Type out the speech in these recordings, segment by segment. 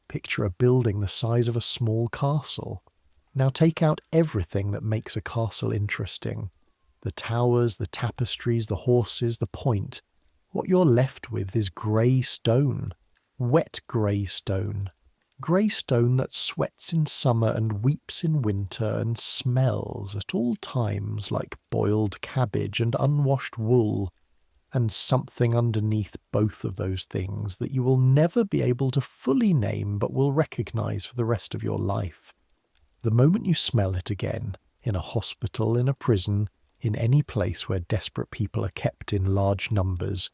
Picture a building the size of a small castle. Now take out everything that makes a castle interesting. The towers, the tapestries, the horses, the point. What you're left with is grey stone. Wet grey stone. Grey stone that sweats in summer and weeps in winter and smells at all times like boiled cabbage and unwashed wool, and something underneath both of those things that you will never be able to fully name but will recognise for the rest of your life. The moment you smell it again, in a hospital, in a prison, in any place where desperate people are kept in large numbers,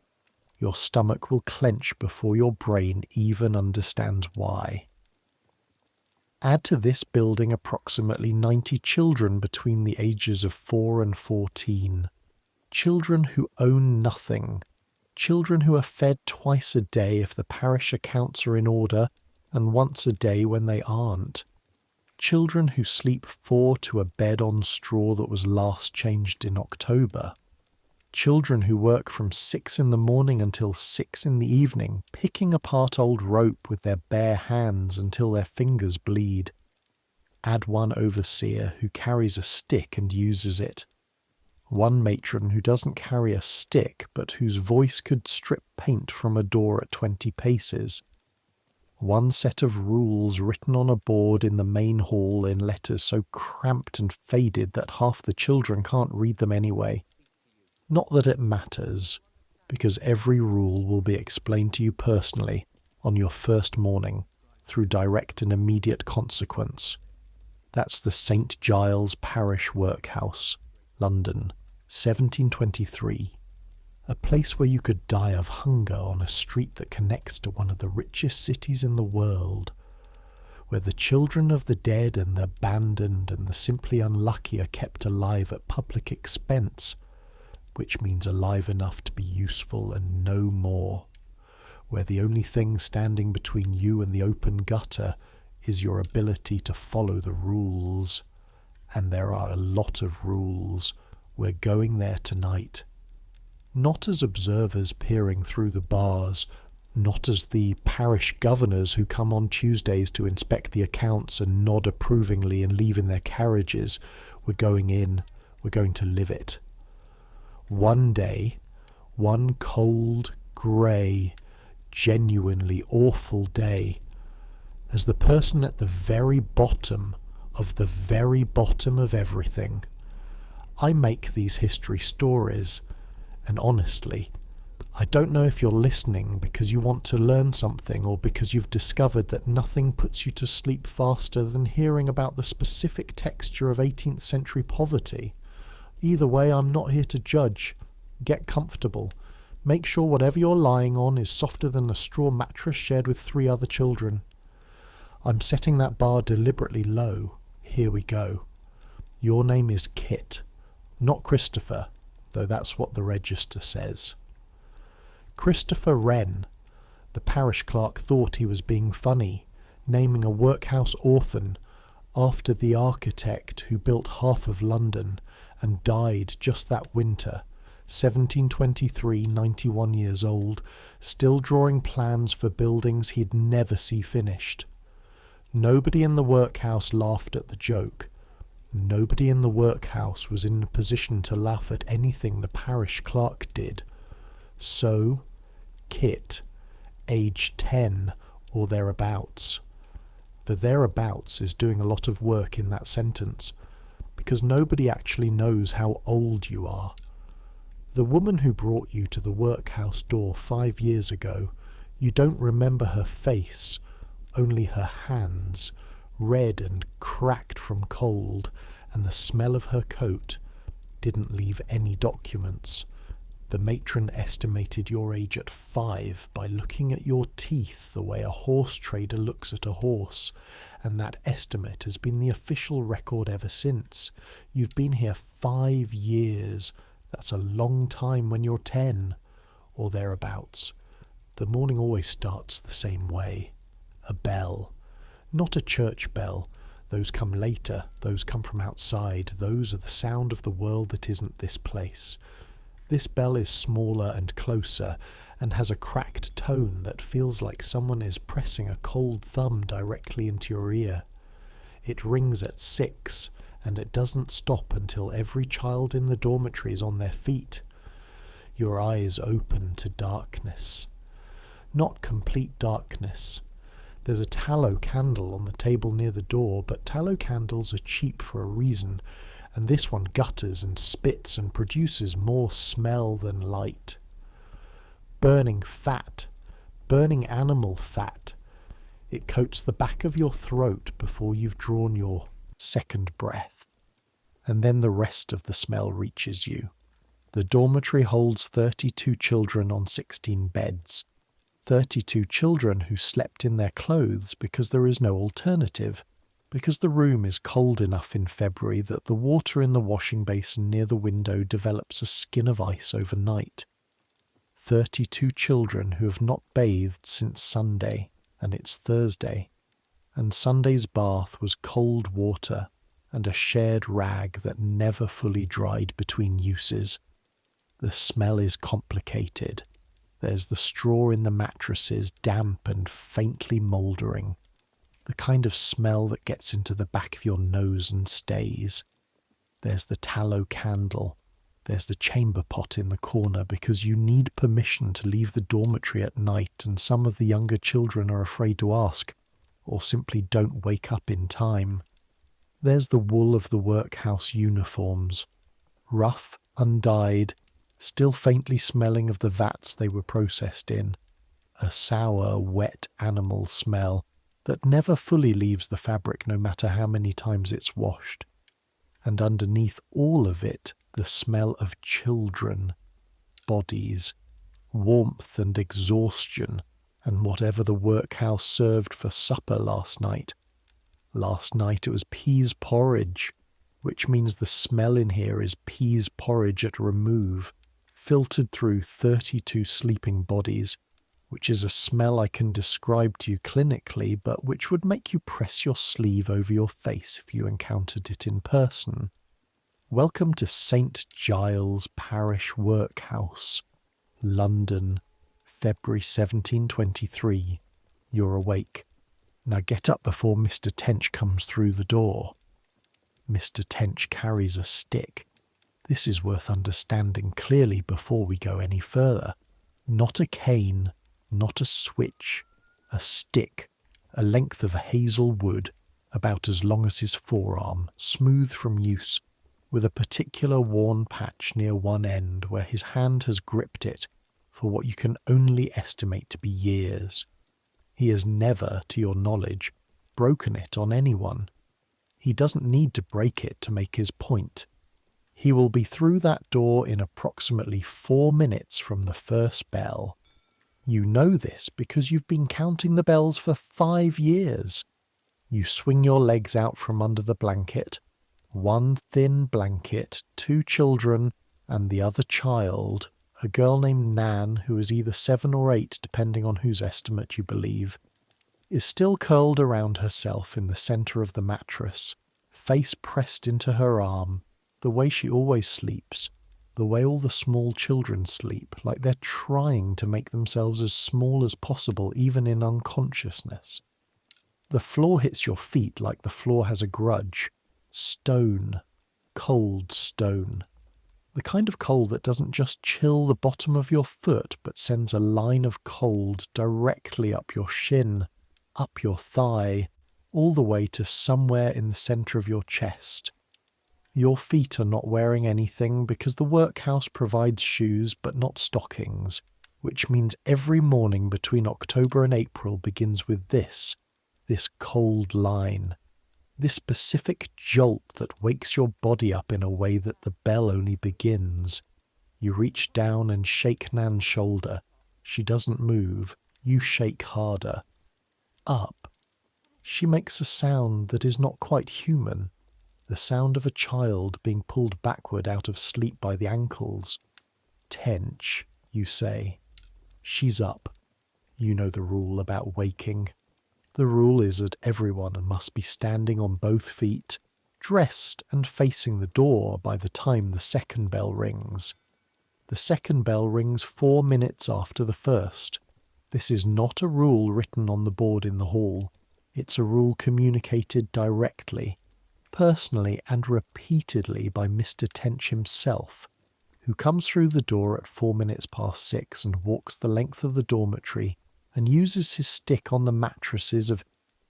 your stomach will clench before your brain even understands why. Add to this building approximately 90 children between the ages of 4 and 14. Children who own nothing. Children who are fed twice a day if the parish accounts are in order, and once a day when they aren't. Children who sleep 4 to a bed on straw that was last changed in October. Children who work from 6 in the morning until 6 in the evening, picking apart old rope with their bare hands until their fingers bleed. Add one overseer who carries a stick and uses it. One matron who doesn't carry a stick but whose voice could strip paint from a door at 20 paces. One set of rules written on a board in the main hall in letters so cramped and faded that half the children can't read them anyway. Not that it matters, because every rule will be explained to you personally on your first morning through direct and immediate consequence. That's the St. Giles Parish Workhouse, London, 1723. A place where you could die of hunger on a street that connects to one of the richest cities in the world, where the children of the dead and the abandoned and the simply unlucky are kept alive at public expense, which means alive enough to be useful and no more, where the only thing standing between you and the open gutter is your ability to follow the rules. And there are a lot of rules. We're going there tonight. Not as observers peering through the bars, not as the parish governors who come on Tuesdays to inspect the accounts and nod approvingly and leave in their carriages. We're going in. We're going to live it. One day, one cold, grey, genuinely awful day, as the person at the very bottom of the very bottom of everything, I make these history stories, and honestly, I don't know if you're listening because you want to learn something or because you've discovered that nothing puts you to sleep faster than hearing about the specific texture of 18th century poverty. Either way, I'm not here to judge. Get comfortable. Make sure whatever you're lying on is softer than a straw mattress shared with 3 other children. I'm setting that bar deliberately low. Here we go. Your name is Kit, not Christopher, though that's what the register says. Christopher Wren. The parish clerk thought he was being funny, naming a workhouse orphan after the architect who built half of London and died just that winter, 1723, 91 years old, still drawing plans for buildings he'd never see finished. Nobody in the workhouse laughed at the joke. Nobody in the workhouse was in a position to laugh at anything the parish clerk did. So, Kit, aged 10 or thereabouts. The thereabouts is doing a lot of work in that sentence, because nobody actually knows how old you are. The woman who brought you to the workhouse door 5 years ago, you don't remember her face, only her hands, red and cracked from cold, and the smell of her coat didn't leave any documents. The matron estimated your age at 5 by looking at your teeth the way a horse trader looks at a horse, and that estimate has been the official record ever since. You've been here 5 years. That's a long time when you're 10, or thereabouts. The morning always starts the same way. A bell. Not a church bell. Those come later. Those come from outside. Those are the sound of the world that isn't this place. This bell is smaller and closer, and has a cracked tone that feels like someone is pressing a cold thumb directly into your ear. It rings at 6, and it doesn't stop until every child in the dormitory is on their feet. Your eyes open to darkness. Not complete darkness. There's a tallow candle on the table near the door, but tallow candles are cheap for a reason, and this one gutters and spits and produces more smell than light. Burning fat, burning animal fat. It coats the back of your throat before you've drawn your second breath, and then the rest of the smell reaches you. The dormitory holds 32 children on 16 beds. 32 children who slept in their clothes because there is no alternative, because the room is cold enough in February that the water in the washing basin near the window develops a skin of ice overnight. 32 children who have not bathed since Sunday, and it's Thursday, and Sunday's bath was cold water and a shared rag that never fully dried between uses. The smell is complicated. There's the straw in the mattresses, damp and faintly mouldering. The kind of smell that gets into the back of your nose and stays. There's the tallow candle. There's the chamber pot in the corner because you need permission to leave the dormitory at night, and some of the younger children are afraid to ask, or simply don't wake up in time. There's the wool of the workhouse uniforms. Rough, undyed, still faintly smelling of the vats they were processed in. A sour, wet animal smell that never fully leaves the fabric no matter how many times it's washed. And underneath all of it, the smell of children, bodies, warmth and exhaustion, and whatever the workhouse served for supper last night. Last night it was peas porridge, which means the smell in here is peas porridge at remove, filtered through 32 sleeping bodies, which is a smell I can describe to you clinically, but which would make you press your sleeve over your face if you encountered it in person. Welcome to St. Giles Parish Workhouse, London, February 1723. You're awake. Now get up before Mr. Tench comes through the door. Mr. Tench carries a stick. This is worth understanding clearly before we go any further. Not a cane, not a switch, a stick, a length of hazel wood, about as long as his forearm, smooth from use, with a particular worn patch near one end where his hand has gripped it for what you can only estimate to be years. He has never, to your knowledge, broken it on anyone. He doesn't need to break it to make his point. He will be through that door in approximately 4 minutes from the first bell. You know this because you've been counting the bells for 5 years. You swing your legs out from under the blanket. One thin blanket, 2 children, and the other child, a girl named Nan, who is either 7 or 8, depending on whose estimate you believe, is still curled around herself in the centre of the mattress, face pressed into her arm, the way she always sleeps, the way all the small children sleep, like they're trying to make themselves as small as possible even in unconsciousness. The floor hits your feet like the floor has a grudge. Stone. Cold stone. The kind of cold that doesn't just chill the bottom of your foot, but sends a line of cold directly up your shin, up your thigh, all the way to somewhere in the centre of your chest. Your feet are not wearing anything because the workhouse provides shoes but not stockings, which means every morning between October and April begins with this cold line, this specific jolt that wakes your body up in a way that the bell only begins. You reach down and shake Nan's shoulder. She doesn't move. You shake harder. Up. She makes a sound that is not quite human. The sound of a child being pulled backward out of sleep by the ankles. Tench, you say. She's up. You know the rule about waking. The rule is that everyone must be standing on both feet, dressed and facing the door by the time the second bell rings. The second bell rings 4 minutes after the first. This is not a rule written on the board in the hall. It's a rule communicated directly, personally and repeatedly by Mr. Tench himself, who comes through the door at 4 minutes past 6 and walks the length of the dormitory and uses his stick on the mattresses of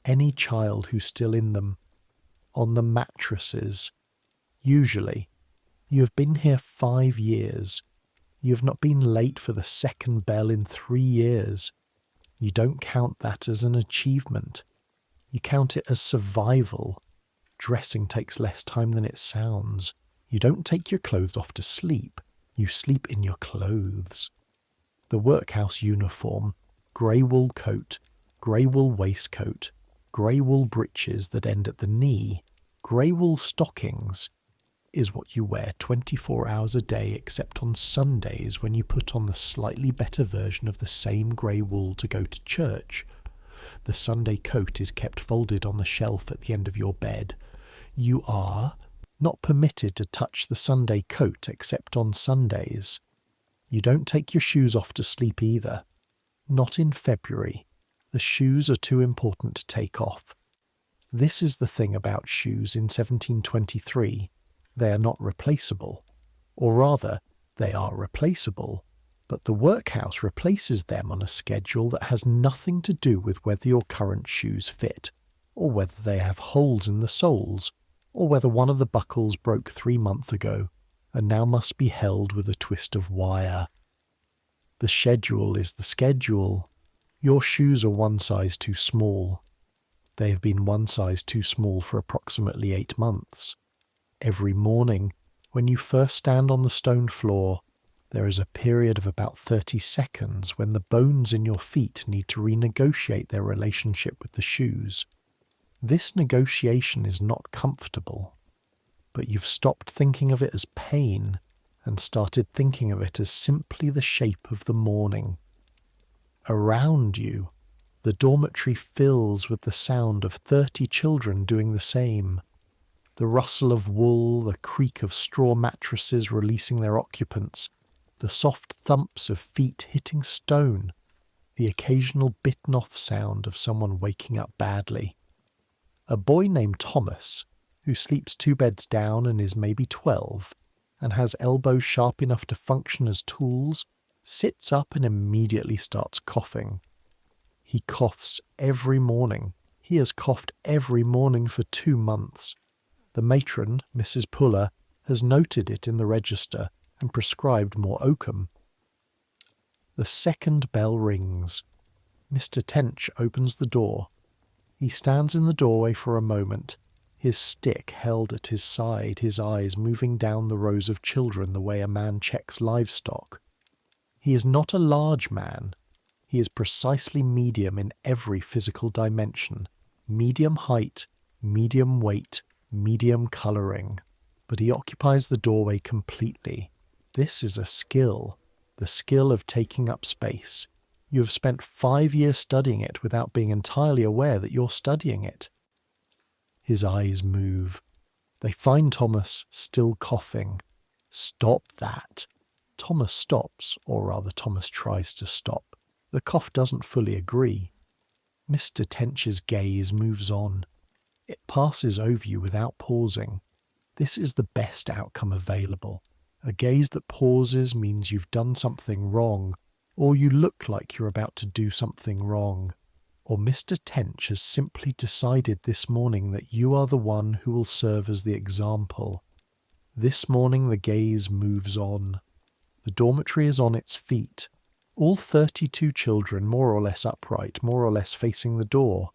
any child who's still in them. On the mattresses. Usually. You have been here 5 years. You have not been late for the second bell in 3 years. You don't count that as an achievement. You count it as survival. Dressing takes less time than it sounds. You don't take your clothes off to sleep. You sleep in your clothes. The workhouse uniform, grey wool coat, grey wool waistcoat, grey wool breeches that end at the knee, grey wool stockings, is what you wear 24 hours a day except on Sundays when you put on the slightly better version of the same grey wool to go to church. The Sunday coat is kept folded on the shelf at the end of your bed. You are not permitted to touch the Sunday coat except on Sundays. You don't take your shoes off to sleep either. Not in February. The shoes are too important to take off. This is the thing about shoes in 1723. They are not replaceable. Or rather, they are replaceable, but the workhouse replaces them on a schedule that has nothing to do with whether your current shoes fit, or whether they have holes in the soles, or whether one of the buckles broke 3 months ago and now must be held with a twist of wire. The schedule is the schedule. Your shoes are 1 size too small. They have been 1 size too small for approximately 8 months. Every morning, when you first stand on the stone floor, there is a period of about 30 seconds when the bones in your feet need to renegotiate their relationship with the shoes. This negotiation is not comfortable, but you've stopped thinking of it as pain and started thinking of it as simply the shape of the morning. Around you, the dormitory fills with the sound of 30 children doing the same. The rustle of wool, the creak of straw mattresses releasing their occupants, the soft thumps of feet hitting stone, the occasional bitten-off sound of someone waking up badly. A boy named Thomas, who sleeps 2 beds down and is maybe 12, and has elbows sharp enough to function as tools, sits up and immediately starts coughing. He coughs every morning. He has coughed every morning for 2 months. The matron, Mrs. Puller, has noted it in the register and prescribed more oakum. The second bell rings. Mr. Tench opens the door. He stands in the doorway for a moment, his stick held at his side, his eyes moving down the rows of children the way a man checks livestock. He is not a large man. He is precisely medium in every physical dimension. Medium height, medium weight, medium colouring. But he occupies the doorway completely. This is a skill, the skill of taking up space. You have spent 5 years studying it without being entirely aware that you're studying it. His eyes move. They find Thomas still coughing. Stop that. Thomas stops, or rather Thomas tries to stop. The cough doesn't fully agree. Mr. Tench's gaze moves on. It passes over you without pausing. This is the best outcome available. A gaze that pauses means you've done something wrong, or you look like you're about to do something wrong. Or Mr. Tench has simply decided this morning that you are the one who will serve as the example. This morning the gaze moves on. The dormitory is on its feet. All 32 children more or less upright, more or less facing the door.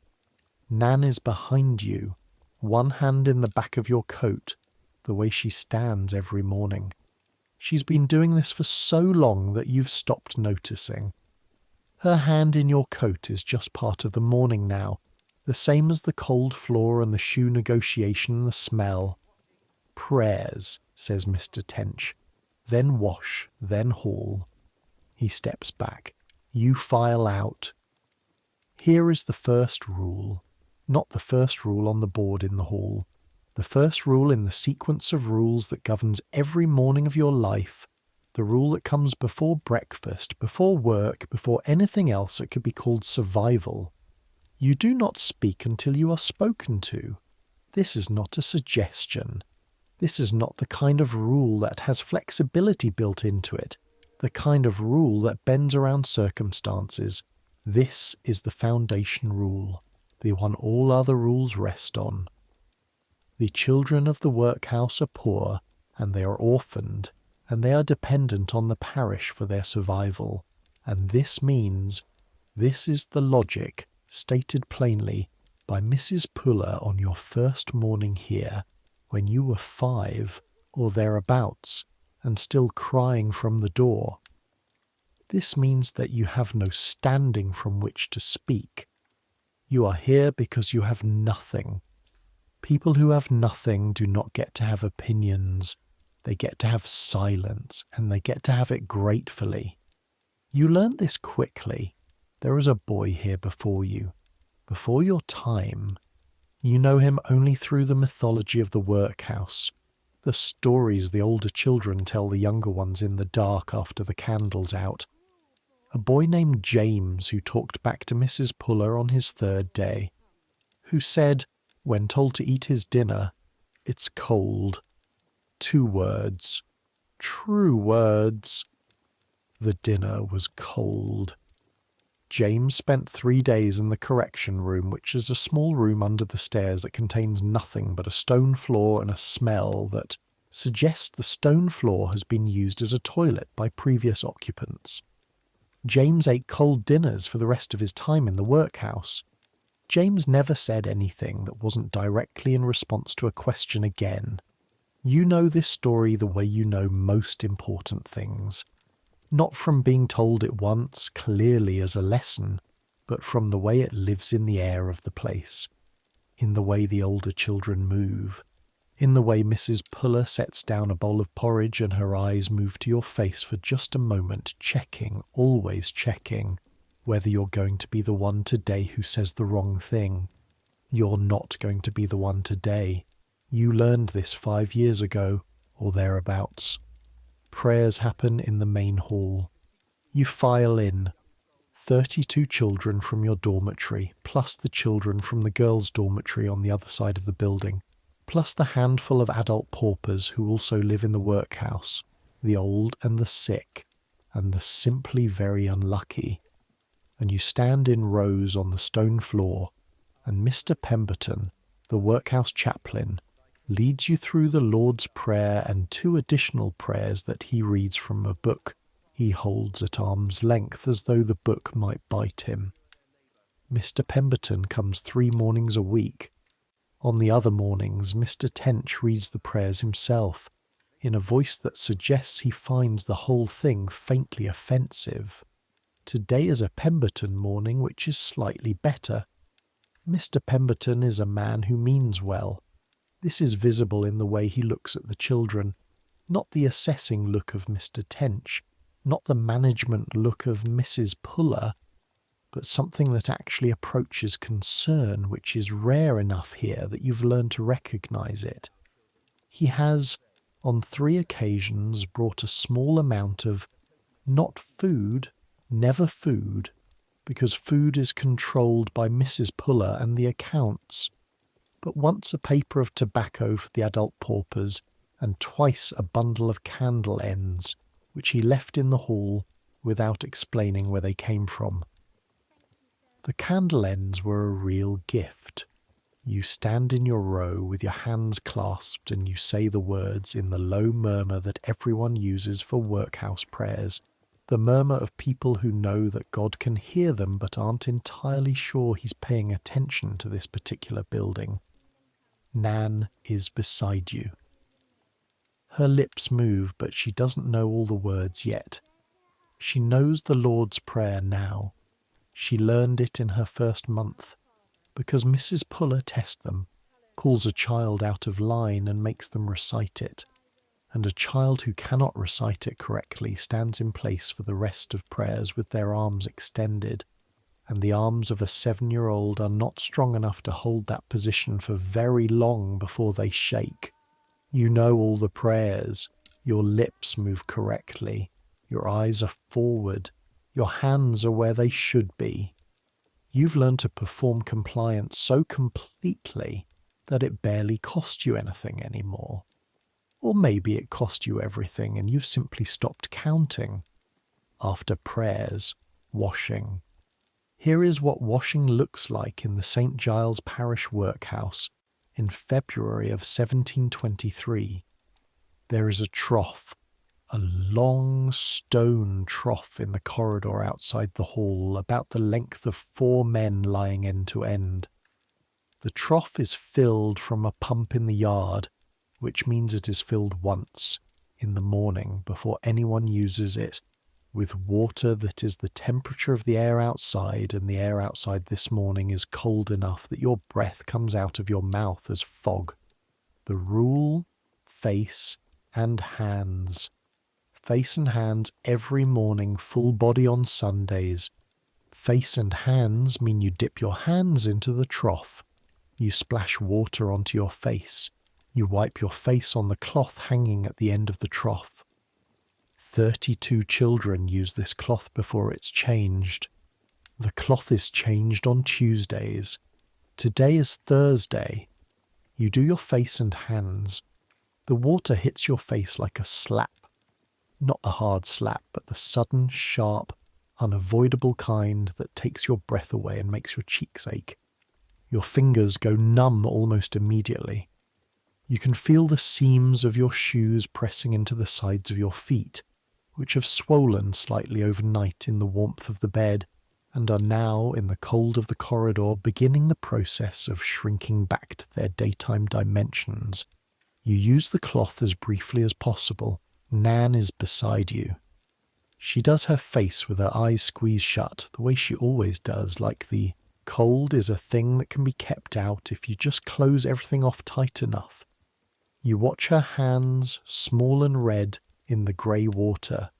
Nan is behind you, one hand in the back of your coat, the way she stands every morning. She's been doing this for so long that you've stopped noticing. Her hand in your coat is just part of the morning now, the same as the cold floor and the shoe negotiation and the smell. Prayers, says Mr. Tench. Then wash, then hall. He steps back. You file out. Here is the first rule. Not the first rule on the board in the hall. The first rule in the sequence of rules that governs every morning of your life. The the rule that comes before breakfast, before work, before anything else that could be called survival. You do not speak until you are spoken to. This is not a suggestion. This is not the kind of rule that has flexibility built into it, the kind of rule that bends around circumstances. This is the foundation rule, the one all other rules rest on. The children of the workhouse are poor, and they are orphaned, and they are dependent on the parish for their survival. And this means, this is the logic, stated plainly by Mrs. Puller on your first morning here, when you were 5 or thereabouts, and still crying from the door. This means that you have no standing from which to speak. You are here because you have nothing. People who have nothing do not get to have opinions. They get to have silence, and they get to have it gratefully. You learnt this quickly. There is a boy here before you, before your time. You know him only through the mythology of the workhouse, the stories the older children tell the younger ones in the dark after the candle's out. A boy named James who talked back to Mrs. Puller on his 3rd day, who said, when told to eat his dinner, "It's cold." 2 words. True words. The dinner was cold. James spent 3 days in the correction room, which is a small room under the stairs that contains nothing but a stone floor and a smell that suggests the stone floor has been used as a toilet by previous occupants. James ate cold dinners for the rest of his time in the workhouse. James never said anything that wasn't directly in response to a question again. You know this story the way you know most important things. Not from being told it once, clearly as a lesson, but from the way it lives in the air of the place, in the way the older children move, in the way Mrs. Puller sets down a bowl of porridge and her eyes move to your face for just a moment, checking, always checking, whether you're going to be the one today who says the wrong thing. You're not going to be the one today. You learned this 5 years ago, or thereabouts. Prayers happen in the main hall. You file in. 32 children from your dormitory, plus the children from the girls' dormitory on the other side of the building, plus the handful of adult paupers who also live in the workhouse, the old and the sick, and the simply very unlucky. And you stand in rows on the stone floor, and Mr. Pemberton, the workhouse chaplain, leads you through the Lord's Prayer and 2 additional prayers that he reads from a book he holds at arm's length as though the book might bite him. Mr. Pemberton comes 3 mornings a week. On the other mornings, Mr. Tench reads the prayers himself, in a voice that suggests he finds the whole thing faintly offensive. Today is a Pemberton morning which is slightly better. Mr. Pemberton is a man who means well. This is visible in the way he looks at the children, not the assessing look of Mr. Tench, not the management look of Mrs. Puller, but something that actually approaches concern, which is rare enough here that you've learned to recognise it. He has, on 3 occasions, brought a small amount of, not food, never food, because food is controlled by Mrs. Puller and the accounts, but once a paper of tobacco for the adult paupers, and twice a bundle of candle ends, which he left in the hall without explaining where they came from. The candle ends were a real gift. You stand in your row with your hands clasped and you say the words in the low murmur that everyone uses for workhouse prayers, the murmur of people who know that God can hear them but aren't entirely sure he's paying attention to this particular building. Nan is beside you. Her lips move, but she doesn't know all the words yet. She knows the Lord's Prayer now. She learned it in her first month, because Mrs. Puller tests them, calls a child out of line and makes them recite it, and a child who cannot recite it correctly stands in place for the rest of prayers with their arms extended, and the arms of a 7-year-old are not strong enough to hold that position for very long before they shake. You know all the prayers. Your lips move correctly. Your eyes are forward. Your hands are where they should be. You've learned to perform compliance so completely that it barely costs you anything anymore. Or maybe it cost you everything and you've simply stopped counting. After prayers, washing. Here is what washing looks like in the St. Giles Parish Workhouse in February of 1723. There is a trough, a long stone trough in the corridor outside the hall, about the length of 4 men lying end to end. The trough is filled from a pump in the yard, which means it is filled once, in the morning, before anyone uses it, with water that is the temperature of the air outside, and the air outside this morning is cold enough that your breath comes out of your mouth as fog. The rule, face and hands. Face and hands every morning, full body on Sundays. Face and hands mean you dip your hands into the trough. You splash water onto your face. You wipe your face on the cloth hanging at the end of the trough. 32 children use this cloth before it's changed. The cloth is changed on Tuesdays. Today is Thursday. You do your face and hands. The water hits your face like a slap. Not a hard slap, but the sudden, sharp, unavoidable kind that takes your breath away and makes your cheeks ache. Your fingers go numb almost immediately. You can feel the seams of your shoes pressing into the sides of your feet, which have swollen slightly overnight in the warmth of the bed, and are now, in the cold of the corridor, beginning the process of shrinking back to their daytime dimensions. You use the cloth as briefly as possible. Nan is beside you. She does her face with her eyes squeezed shut, the way she always does, like the cold is a thing that can be kept out if you just close everything off tight enough. You watch her hands, small and red, in the grey water.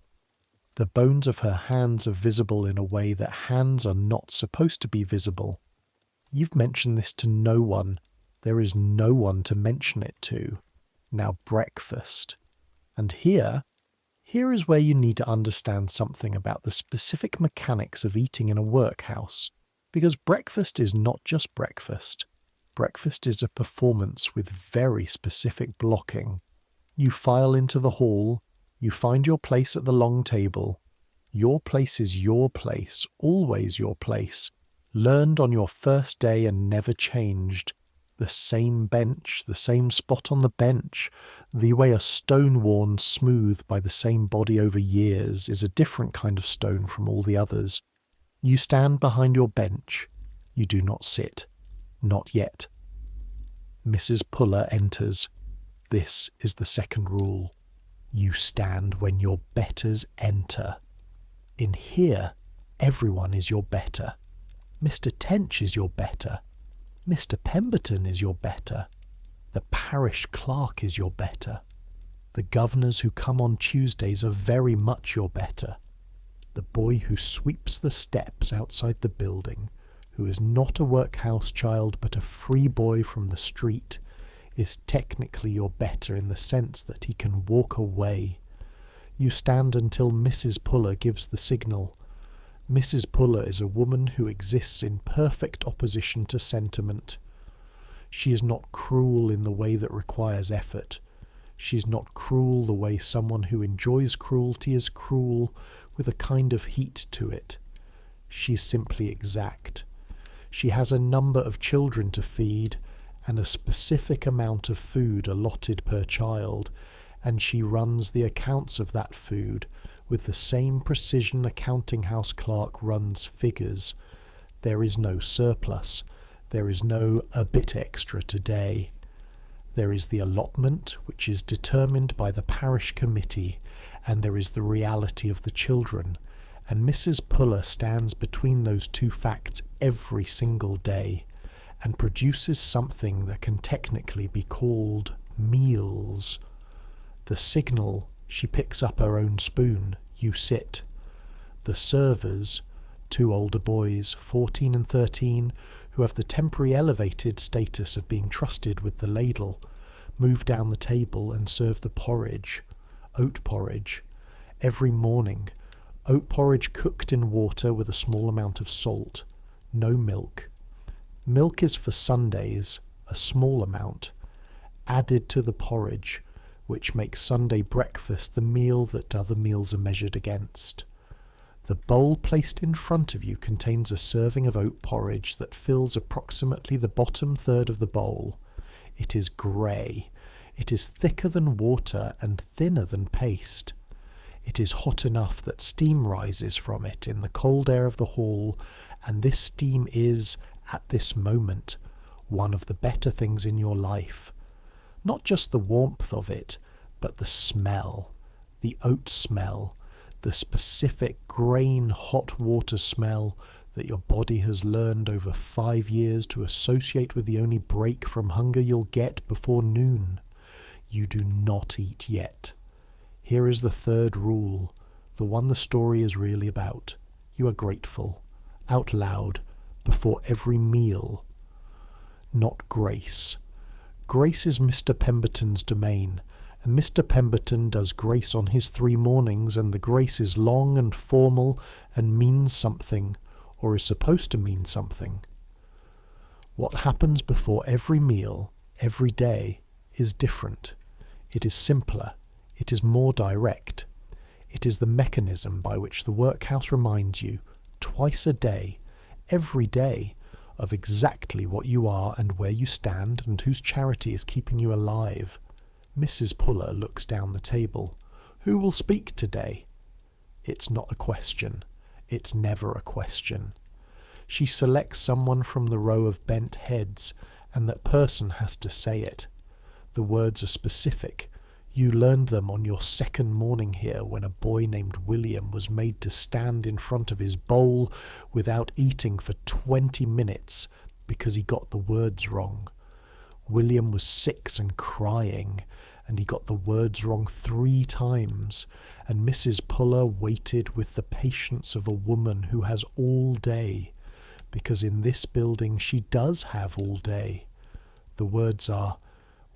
The bones of her hands are visible in a way that hands are not supposed to be visible. You've mentioned this to no one. There is no one to mention it to. Now breakfast. And here is where you need to understand something about the specific mechanics of eating in a workhouse. Because breakfast is not just breakfast. Breakfast is a performance with very specific blocking. You file into the hall. You find your place at the long table. Your place is your place, always your place, learned on your first day and never changed. The same bench, the same spot on the bench, the way a stone worn smooth by the same body over years is a different kind of stone from all the others. You stand behind your bench. You do not sit. Not yet. Mrs. Puller enters. This is the second rule. You stand when your betters enter. In here, everyone is your better. Mr. Tench is your better. Mr. Pemberton is your better. The parish clerk is your better. The governors who come on Tuesdays are very much your better. The boy who sweeps the steps outside the building, who is not a workhouse child but a free boy from the street, is technically your better in the sense that he can walk away. You stand until Mrs. Puller gives the signal. Mrs. Puller is a woman who exists in perfect opposition to sentiment. She is not cruel in the way that requires effort. She is not cruel the way someone who enjoys cruelty is cruel, with a kind of heat to it. She is simply exact. She has a number of children to feed, and a specific amount of food allotted per child, and she runs the accounts of that food with the same precision a counting house clerk runs figures. There is no surplus. There is no a bit extra today. There is the allotment, which is determined by the parish committee, and there is the reality of the children, and Mrs. Puller stands between those two facts every single day, and produces something that can technically be called meals. The signal, she picks up her own spoon, you sit. The servers, 2 older boys, 14 and 13, who have the temporary elevated status of being trusted with the ladle, move down the table and serve the porridge, oat porridge. Every morning, oat porridge cooked in water with a small amount of salt. No milk. Milk is for Sundays, a small amount, added to the porridge, which makes Sunday breakfast the meal that other meals are measured against. The bowl placed in front of you contains a serving of oat porridge that fills approximately the bottom third of the bowl. It is grey. It is thicker than water and thinner than paste. It is hot enough that steam rises from it in the cold air of the hall, and this steam is, at this moment, one of the better things in your life. Not just the warmth of it, but the smell, the oat smell, the specific grain hot water smell that your body has learned over 5 years to associate with the only break from hunger you'll get before noon. You do not eat yet. Here is the third rule, the one the story is really about. You are grateful, out loud, before every meal. Not grace. Grace is Mr. Pemberton's domain, and Mr. Pemberton does grace on his 3 mornings, and the grace is long and formal and means something, or is supposed to mean something. What happens before every meal, every day, is different. It is simpler. It is more direct. It is the mechanism by which the workhouse reminds you, twice a day, every day, of exactly what you are and where you stand and whose charity is keeping you alive. Mrs. Puller looks down the table. Who will speak today? It's not a question. It's never a question. She selects someone from the row of bent heads, and that person has to say it. The words are specific. You learned them on your second morning here when a boy named William was made to stand in front of his bowl without eating for 20 minutes because he got the words wrong. William was 6 and crying, and he got the words wrong 3 times, and Mrs. Puller waited with the patience of a woman who has all day, because in this building she does have all day. The words are,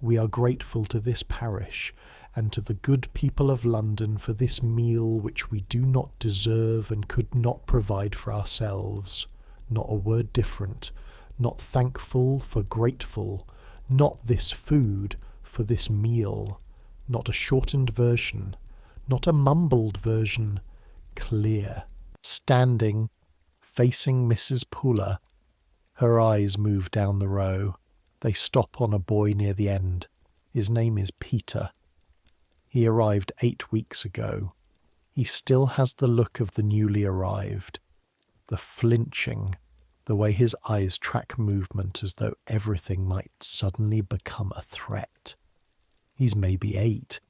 "We are grateful to this parish and to the good people of London for this meal which we do not deserve and could not provide for ourselves." Not a word different. Not thankful for grateful. Not this food for this meal. Not a shortened version. Not a mumbled version. Clear. Standing, facing Mrs. Puller, her eyes move down the row. They stop on a boy near the end. His name is Peter. He arrived 8 weeks ago. He still has the look of the newly arrived. The flinching, the way his eyes track movement as though everything might suddenly become a threat. He's maybe 8.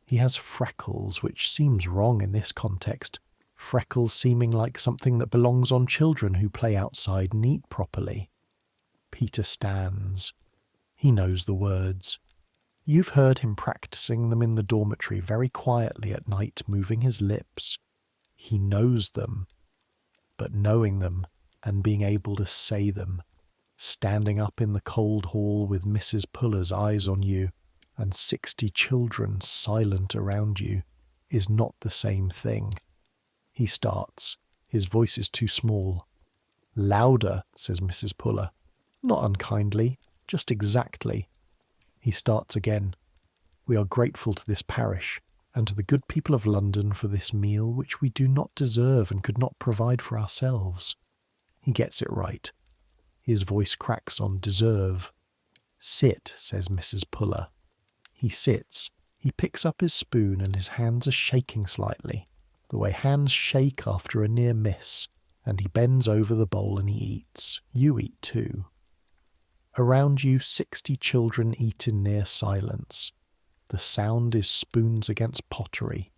He has freckles, which seems wrong in this context. Freckles seeming like something that belongs on children who play outside and eat properly. Peter stands. He knows the words. You've heard him practicing them in the dormitory very quietly at night, moving his lips. He knows them. But knowing them and being able to say them, standing up in the cold hall with Mrs. Puller's eyes on you and 60 children silent around you, is not the same thing. He starts. His voice is too small. "Louder," says Mrs. Puller. Not unkindly, just exactly. He starts again. "We are grateful to this parish and to the good people of London for this meal which we do not deserve and could not provide for ourselves." He gets it right. His voice cracks on deserve. "Sit," says Mrs. Puller. He sits. He picks up his spoon and his hands are shaking slightly, the way hands shake after a near miss, and he bends over the bowl and he eats. You eat too. Around you 60 children eat in near silence. The sound is spoons against pottery.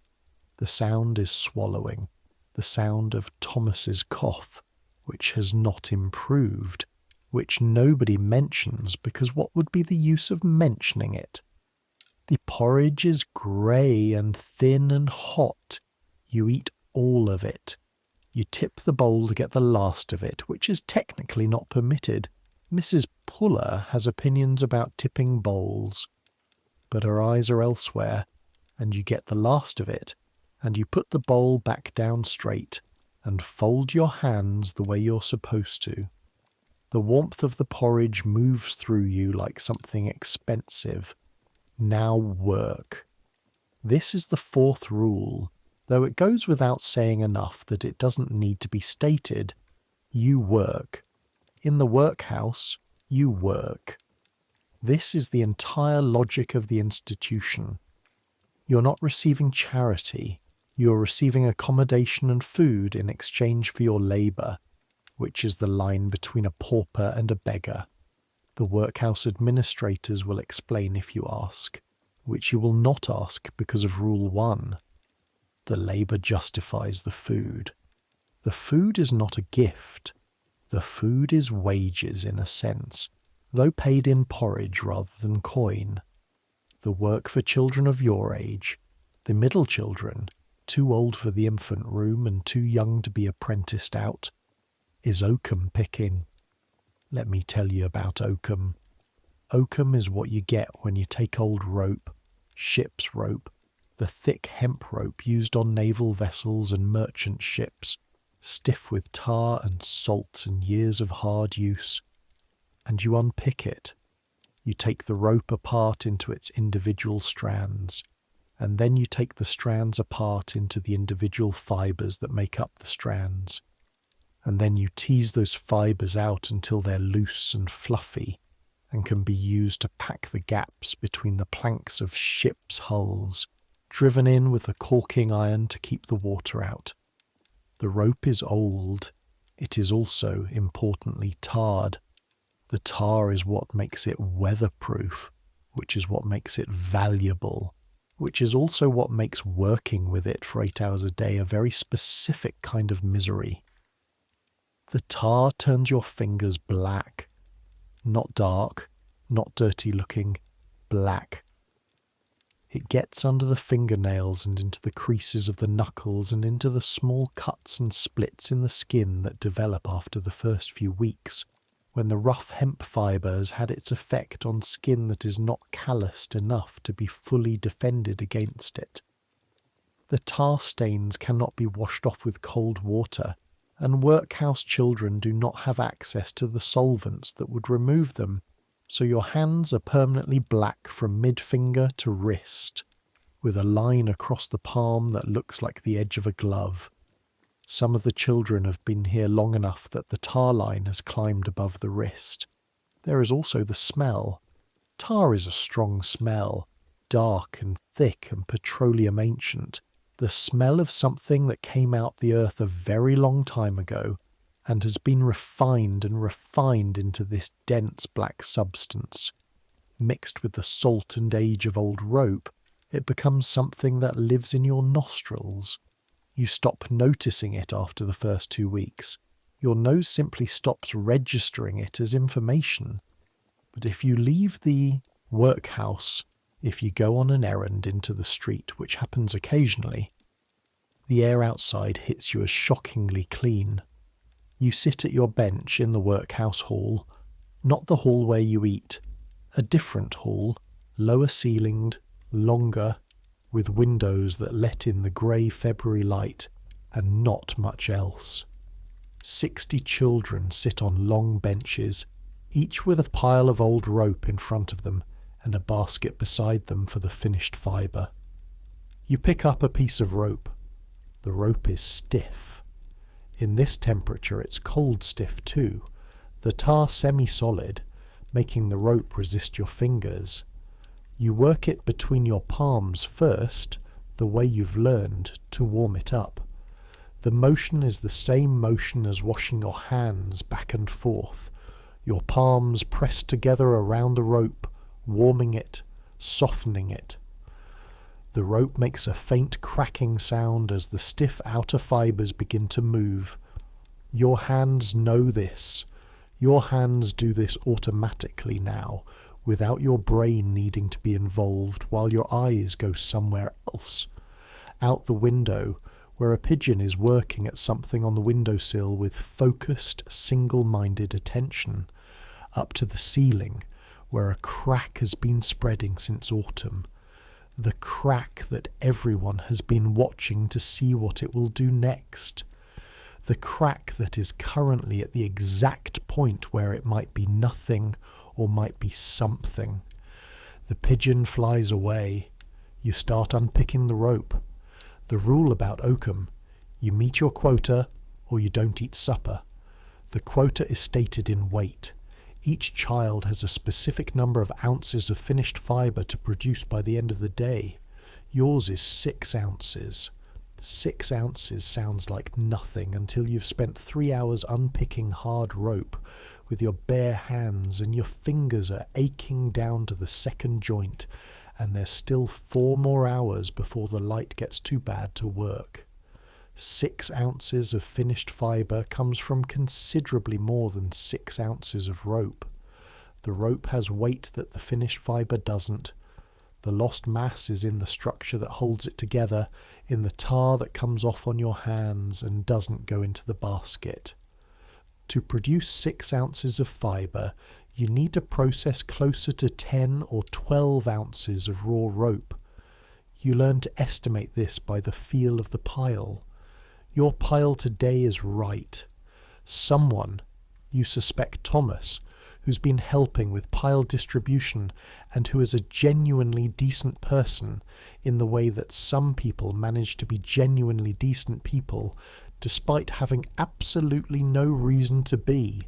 The sound is swallowing. The sound of Thomas's cough, which has not improved, which nobody mentions because what would be the use of mentioning it? The porridge is grey and thin and hot. You eat all of it. You tip the bowl to get the last of it, which is technically not permitted. Mrs. Puller has opinions about tipping bowls, but her eyes are elsewhere, and you get the last of it, and you put the bowl back down straight and fold your hands the way you're supposed to. The warmth of the porridge moves through you like something expensive. Now work. This is the fourth rule, though it goes without saying enough that it doesn't need to be stated. You work. In the workhouse, you work. This is the entire logic of the institution. You're not receiving charity. You're receiving accommodation and food in exchange for your labour, which is the line between a pauper and a beggar. The workhouse administrators will explain if you ask, which you will not ask because of Rule 1. The labour justifies the food. The food is not a gift. The food is wages in a sense, though paid in porridge rather than coin. The work for children of your age, the middle children, too old for the infant room and too young to be apprenticed out, is oakum picking. Let me tell you about oakum. Oakum is what you get when you take old rope, ship's rope, the thick hemp rope used on naval vessels and merchant ships, stiff with tar and salt and years of hard use, and you unpick it. You take the rope apart into its individual strands, and then you take the strands apart into the individual fibres that make up the strands, and then you tease those fibres out until they're loose and fluffy and can be used to pack the gaps between the planks of ships' hulls, driven in with a caulking iron to keep the water out. The rope is old. It is also, importantly, tarred. The tar is what makes it weatherproof, which is what makes it valuable, which is also what makes working with it for 8 hours a day a very specific kind of misery. The tar turns your fingers black, not dark, not dirty looking, black. It gets under the fingernails and into the creases of the knuckles and into the small cuts and splits in the skin that develop after the first few weeks, when the rough hemp fibre has had its effect on skin that is not calloused enough to be fully defended against it. The tar stains cannot be washed off with cold water, and workhouse children do not have access to the solvents that would remove them, so your hands are permanently black from mid-finger to wrist, with a line across the palm that looks like the edge of a glove. Some of the children have been here long enough that the tar line has climbed above the wrist. There is also the smell. Tar is a strong smell, dark and thick and petroleum ancient, the smell of something that came out the earth a very long time ago and has been refined and refined into this dense black substance. Mixed with the salt and age of old rope, it becomes something that lives in your nostrils. You stop noticing it after the first 2 weeks. Your nose simply stops registering it as information. But if you leave the workhouse, if you go on an errand into the street, which happens occasionally, the air outside hits you as shockingly clean. You sit at your bench in the workhouse hall, not the hall where you eat, a different hall, lower ceilinged, longer, with windows that let in the grey February light, and not much else. 60 children sit on long benches, each with a pile of old rope in front of them and a basket beside them for the finished fibre. You pick up a piece of rope. The rope is stiff. In this temperature it's cold stiff too, the tar semi-solid, making the rope resist your fingers. You work it between your palms first, the way you've learned, to warm it up. The motion is the same motion as washing your hands back and forth, your palms pressed together around the rope, warming it, softening it. The rope makes a faint cracking sound as the stiff outer fibres begin to move. Your hands know this. Your hands do this automatically now, without your brain needing to be involved, while your eyes go somewhere else. Out the window, where a pigeon is working at something on the windowsill with focused, single-minded attention. Up to the ceiling, where a crack has been spreading since autumn. The crack that everyone has been watching to see what it will do next. The crack that is currently at the exact point where it might be nothing or might be something. The pigeon flies away. You start unpicking the rope. The rule about oakum: you meet your quota or you don't eat supper. The quota is stated in weight. Each child has a specific number of ounces of finished fibre to produce by the end of the day. Yours is 6 ounces. 6 ounces sounds like nothing until you've spent 3 hours unpicking hard rope with your bare hands and your fingers are aching down to the second joint, and there's still 4 more hours before the light gets too bad to work. 6 ounces of finished fibre comes from considerably more than 6 ounces of rope. The rope has weight that the finished fibre doesn't. The lost mass is in the structure that holds it together, in the tar that comes off on your hands and doesn't go into the basket. To produce 6 ounces of fibre, you need to process closer to 10 or 12 ounces of raw rope. You learn to estimate this by the feel of the pile. Your pile today is right. Someone, you suspect Thomas, who's been helping with pile distribution and who is a genuinely decent person in the way that some people manage to be genuinely decent people despite having absolutely no reason to be,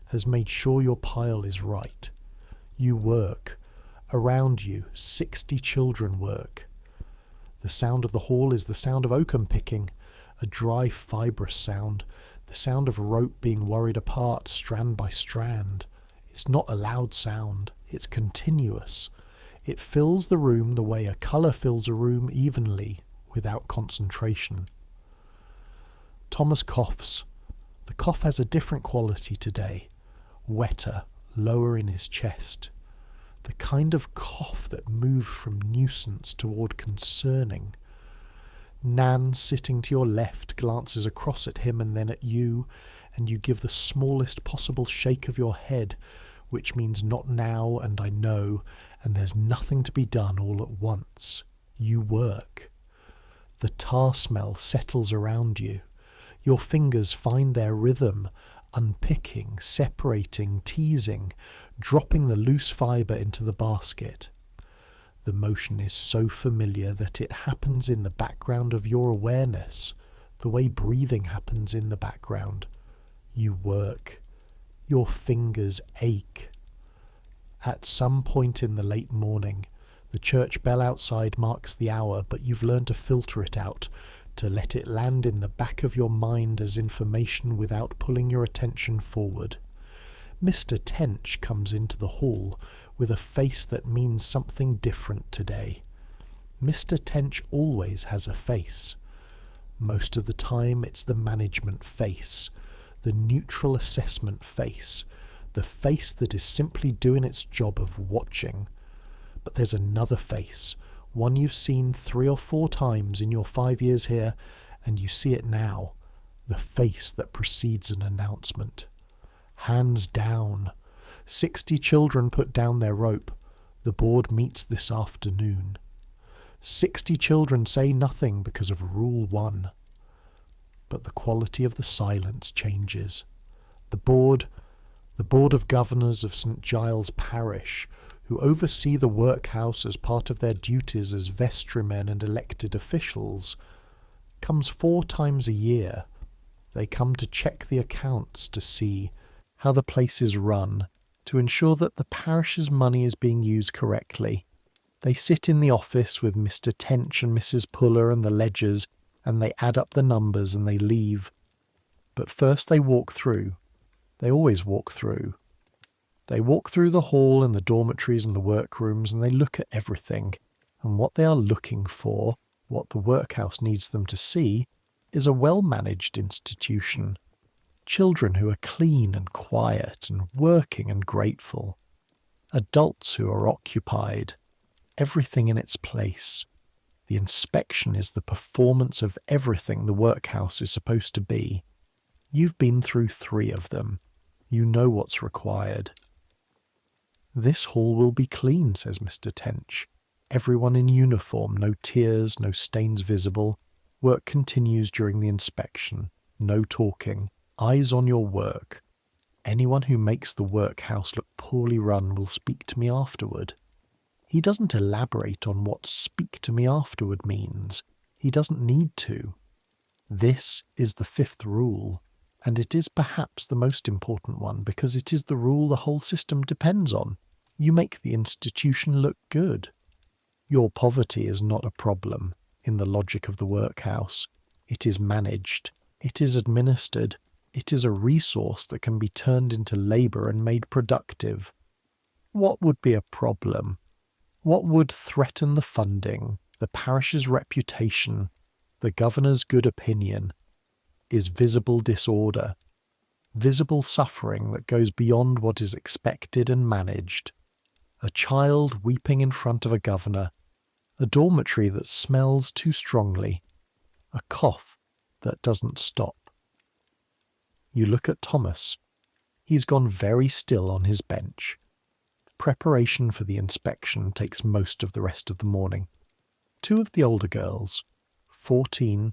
has made sure your pile is right. You work. Around you, 60 children work. The sound of the hall is the sound of oakum picking, a dry, fibrous sound, the sound of rope being worried apart strand by strand. It's not a loud sound, it's continuous. It fills the room the way a colour fills a room evenly, without concentration. Thomas coughs. The cough has a different quality today, wetter, lower in his chest. The kind of cough that moved from nuisance toward concerning. Nan, sitting to your left, glances across at him and then at you, and you give the smallest possible shake of your head, which means not now and I know, and there's nothing to be done all at once. You work. The tar smell settles around you. Your fingers find their rhythm, unpicking, separating, teasing, dropping the loose fibre into the basket. The motion is so familiar that it happens in the background of your awareness, the way breathing happens in the background. You work. Your fingers ache. At some point in the late morning, the church bell outside marks the hour, but you've learned to filter it out, to let it land in the back of your mind as information without pulling your attention forward. Mr. Tench comes into the hall with a face that means something different today. Mr. Tench always has a face. Most of the time it's the management face, the neutral assessment face, the face that is simply doing its job of watching. But there's another face, one you've seen 3 or 4 times in your 5 years here, and you see it now, the face that precedes an announcement. Hands down. 60 children put down their rope. The board meets this afternoon. 60 children say nothing because of Rule 1. But the quality of the silence changes. The board of governors of St. Giles Parish, who oversee the workhouse as part of their duties as vestrymen and elected officials, comes 4 times a year. They come to check the accounts to see how the place is run, to ensure that the parish's money is being used correctly. They sit in the office with Mr. Tench and Mrs. Puller and the ledgers, and they add up the numbers and they leave. But first they walk through. They always walk through. They walk through the hall and the dormitories and the workrooms, and they look at everything. And what they are looking for, what the workhouse needs them to see, is a well-managed institution. Children who are clean and quiet and working and grateful. Adults who are occupied. Everything in its place. The inspection is the performance of everything the workhouse is supposed to be. You've been through 3 of them. You know what's required. This hall will be clean, says Mr. Tench. Everyone in uniform, no tears, no stains visible. Work continues during the inspection. No talking. Eyes on your work. Anyone who makes the workhouse look poorly run will speak to me afterward. He doesn't elaborate on what speak to me afterward means. He doesn't need to. This is the fifth rule, and it is perhaps the most important one because it is the rule the whole system depends on. You make the institution look good. Your poverty is not a problem in the logic of the workhouse. It is managed. It is administered. It is a resource that can be turned into labour and made productive. What would be a problem? What would threaten the funding, the parish's reputation, the governor's good opinion, is visible disorder, visible suffering that goes beyond what is expected and managed. A child weeping in front of a governor, a dormitory that smells too strongly, a cough that doesn't stop. You look at Thomas. He's gone very still on his bench. The preparation for the inspection takes most of the rest of the morning. Two of the older girls, 14,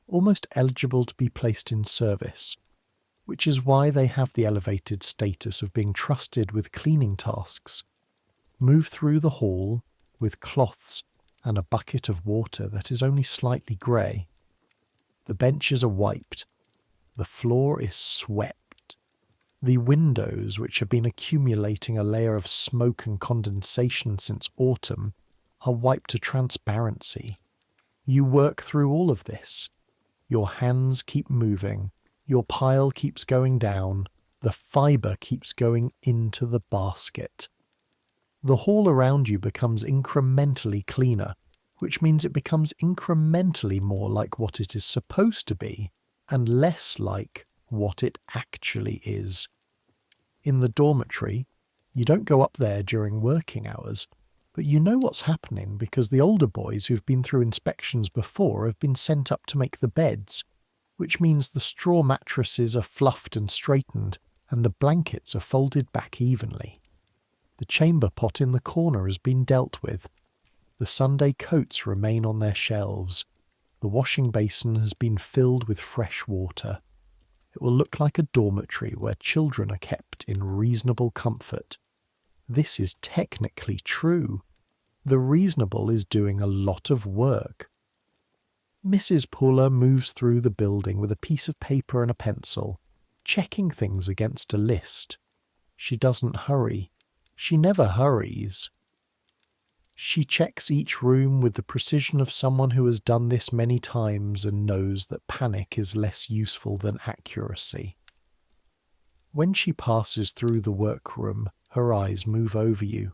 almost eligible to be placed in service, which is why they have the elevated status of being trusted with cleaning tasks, move through the hall with cloths and a bucket of water that is only slightly grey. The benches are wiped. The floor is swept. The windows, which have been accumulating a layer of smoke and condensation since autumn, are wiped to transparency. You work through all of this. Your hands keep moving. Your pile keeps going down. The fibre keeps going into the basket. The hall around you becomes incrementally cleaner, which means it becomes incrementally more like what it is supposed to be, and less like what it actually is. In the dormitory, you don't go up there during working hours, but you know what's happening because the older boys who've been through inspections before have been sent up to make the beds, which means the straw mattresses are fluffed and straightened, and the blankets are folded back evenly. The chamber pot in the corner has been dealt with. The Sunday coats remain on their shelves. The washing basin has been filled with fresh water. It will look like a dormitory where children are kept in reasonable comfort. This is technically true. The reasonable is doing a lot of work. Mrs. Puller moves through the building with a piece of paper and a pencil, checking things against a list. She doesn't hurry. She never hurries. She checks each room with the precision of someone who has done this many times and knows that panic is less useful than accuracy. When she passes through the workroom, her eyes move over you.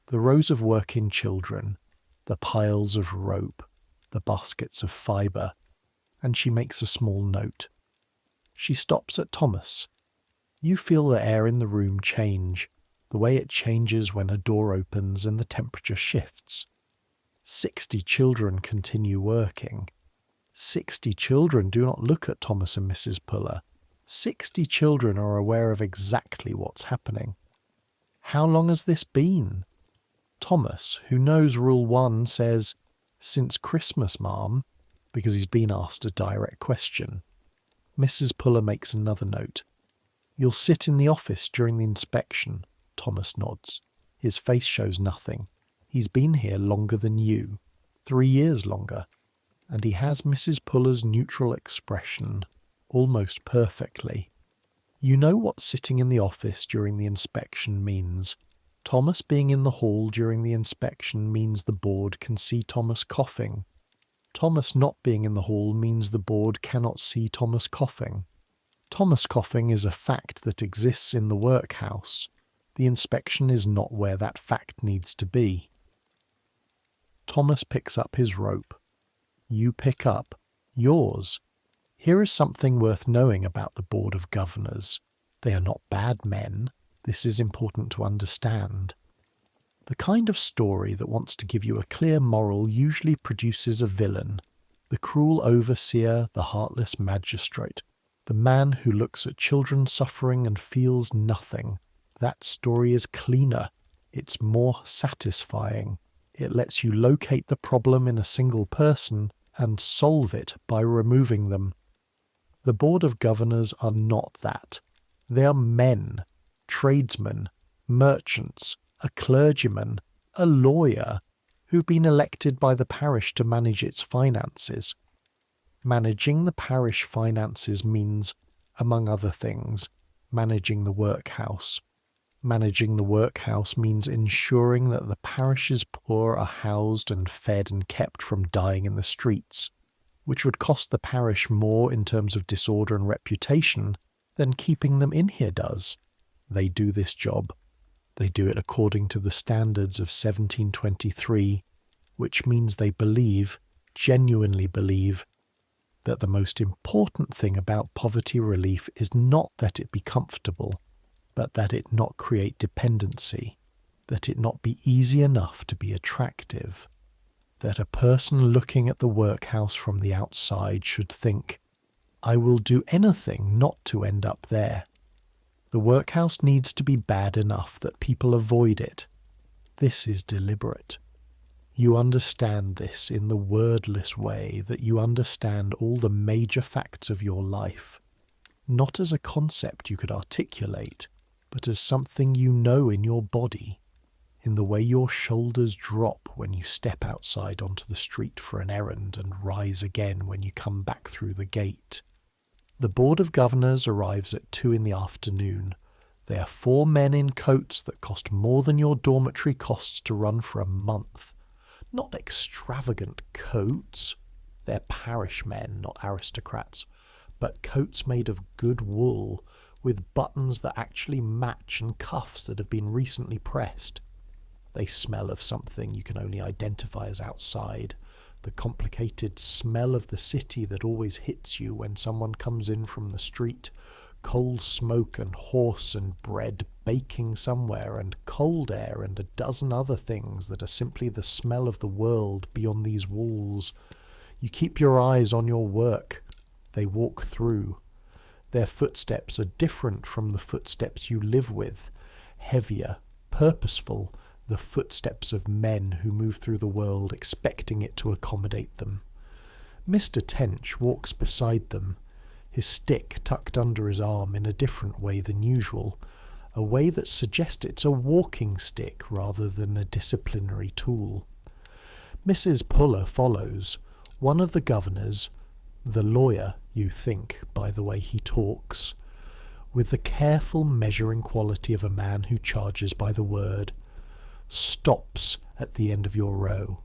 The rows of working children, the piles of rope, the baskets of fibre, and she makes a small note. She stops at Thomas. You feel the air in the room change, the way it changes when a door opens and the temperature shifts. 60 children continue working. 60 children do not look at Thomas and Mrs. Puller. 60 children are aware of exactly what's happening. How long has this been? Thomas, who knows Rule 1, says, "Since Christmas, ma'am," because he's been asked a direct question. Mrs. Puller makes another note. "You'll sit in the office during the inspection." Thomas nods. His face shows nothing. He's been here longer than you, 3 years longer, and he has Mrs. Puller's neutral expression almost perfectly. You know what sitting in the office during the inspection means. Thomas being in the hall during the inspection means the board can see Thomas coughing. Thomas not being in the hall means the board cannot see Thomas coughing. Thomas coughing is a fact that exists in the workhouse. The inspection is not where that fact needs to be. Thomas picks up his rope. You pick up yours. Here is something worth knowing about the Board of Governors. They are not bad men. This is important to understand. The kind of story that wants to give you a clear moral usually produces a villain. The cruel overseer, the heartless magistrate, the man who looks at children suffering and feels nothing. That story is cleaner. It's more satisfying. It lets you locate the problem in a single person and solve it by removing them. The Board of Governors are not that. They are men, tradesmen, merchants, a clergyman, a lawyer, who've been elected by the parish to manage its finances. Managing the parish finances means, among other things, managing the workhouse. Managing the workhouse means ensuring that the parish's poor are housed and fed and kept from dying in the streets, which would cost the parish more in terms of disorder and reputation than keeping them in here does. They do this job. They do it according to the standards of 1723, which means they believe, genuinely believe, that the most important thing about poverty relief is not that it be comfortable, but that it not create dependency, that it not be easy enough to be attractive, that a person looking at the workhouse from the outside should think, I will do anything not to end up there. The workhouse needs to be bad enough that people avoid it. This is deliberate. You understand this in the wordless way that you understand all the major facts of your life, not as a concept you could articulate, but as something you know in your body, in the way your shoulders drop when you step outside onto the street for an errand and rise again when you come back through the gate. The Board of Governors arrives at 2 p.m. They are 4 men in coats that cost more than your dormitory costs to run for a month. Not extravagant coats. They're parish men, not aristocrats, but coats made of good wool, with buttons that actually match and cuffs that have been recently pressed. They smell of something you can only identify as outside, the complicated smell of the city that always hits you when someone comes in from the street, coal smoke and horse and bread baking somewhere and cold air and a dozen other things that are simply the smell of the world beyond these walls. You keep your eyes on your work. They walk through. Their footsteps are different from the footsteps you live with, heavier, purposeful, the footsteps of men who move through the world expecting it to accommodate them. Mr. Tench walks beside them, his stick tucked under his arm in a different way than usual, a way that suggests it's a walking stick rather than a disciplinary tool. Mrs. Puller follows, one of the governors, the lawyer, you think, by the way he talks, with the careful measuring quality of a man who charges by the word, stops at the end of your row.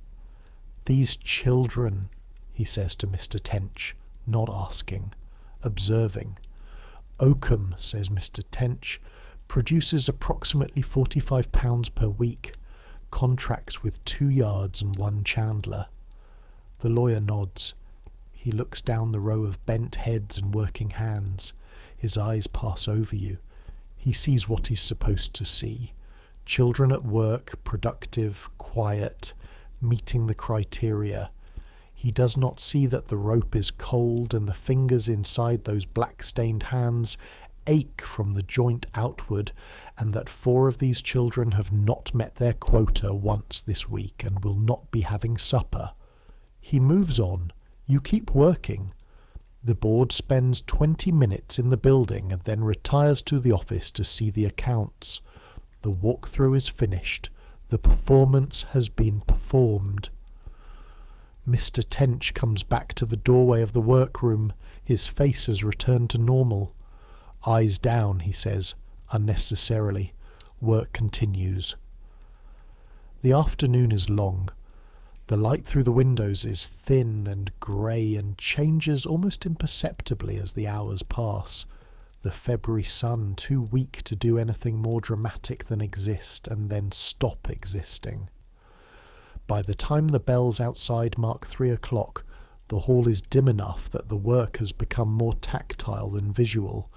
These children, he says to Mr. Tench, not asking, observing. Oakum, says Mr. Tench, produces approximately £45 per week, contracts with 2 yards and 1 chandler. The lawyer nods. He looks down the row of bent heads and working hands. His eyes pass over you. He sees what he's supposed to see. Children at work, productive, quiet, meeting the criteria. He does not see that the rope is cold and the fingers inside those black-stained hands ache from the joint outward, and that 4 of these children have not met their quota once this week and will not be having supper. He moves on. You keep working. The board spends 20 minutes in the building and then retires to the office to see the accounts. The walkthrough is finished. The performance has been performed. Mr. Tench comes back to the doorway of the workroom. His face has returned to normal. Eyes down, he says, unnecessarily. Work continues. The afternoon is long. The light through the windows is thin and grey and changes almost imperceptibly as the hours pass. The February sun too weak to do anything more dramatic than exist and then stop existing. By the time the bells outside mark 3 o'clock, the hall is dim enough that the work has become more tactile than visual,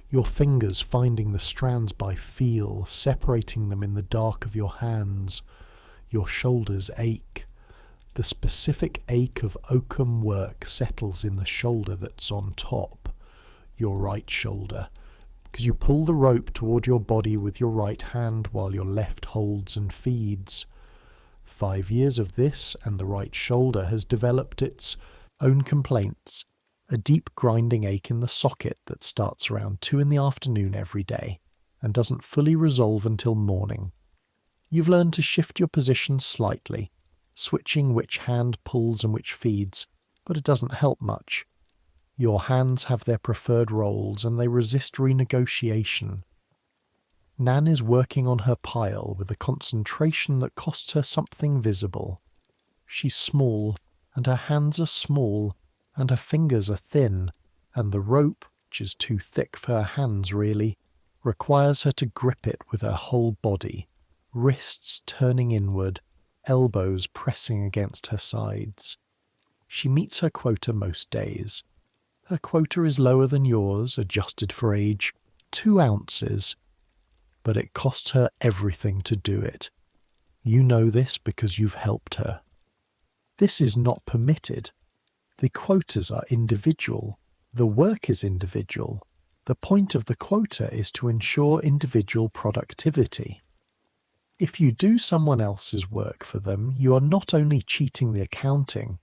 your fingers finding the strands by feel, separating them in the dark of your hands. Your shoulders ache. The specific ache of oakum work settles in the shoulder that's on top, your right shoulder, because you pull the rope toward your body with your right hand while your left holds and feeds. 5 years of this, and the right shoulder has developed its own complaints, a deep grinding ache in the socket that starts around 2 in the afternoon every day and doesn't fully resolve until morning. You've learned to shift your position slightly, switching which hand pulls and which feeds, but it doesn't help much. Your hands have their preferred roles and they resist renegotiation. Nan is working on her pile with a concentration that costs her something visible. She's small, and her hands are small, and her fingers are thin, and the rope, which is too thick for her hands really, requires her to grip it with her whole body, wrists turning inward, elbows pressing against her sides. She meets her quota most days. Her quota is lower than yours, adjusted for age, 2 ounces, but it costs her everything to do it. You know this because you've helped her. This is not permitted. The quotas are individual. The work is individual. The point of the quota is to ensure individual productivity. If you do someone else's work for them, you are not only cheating the accounting,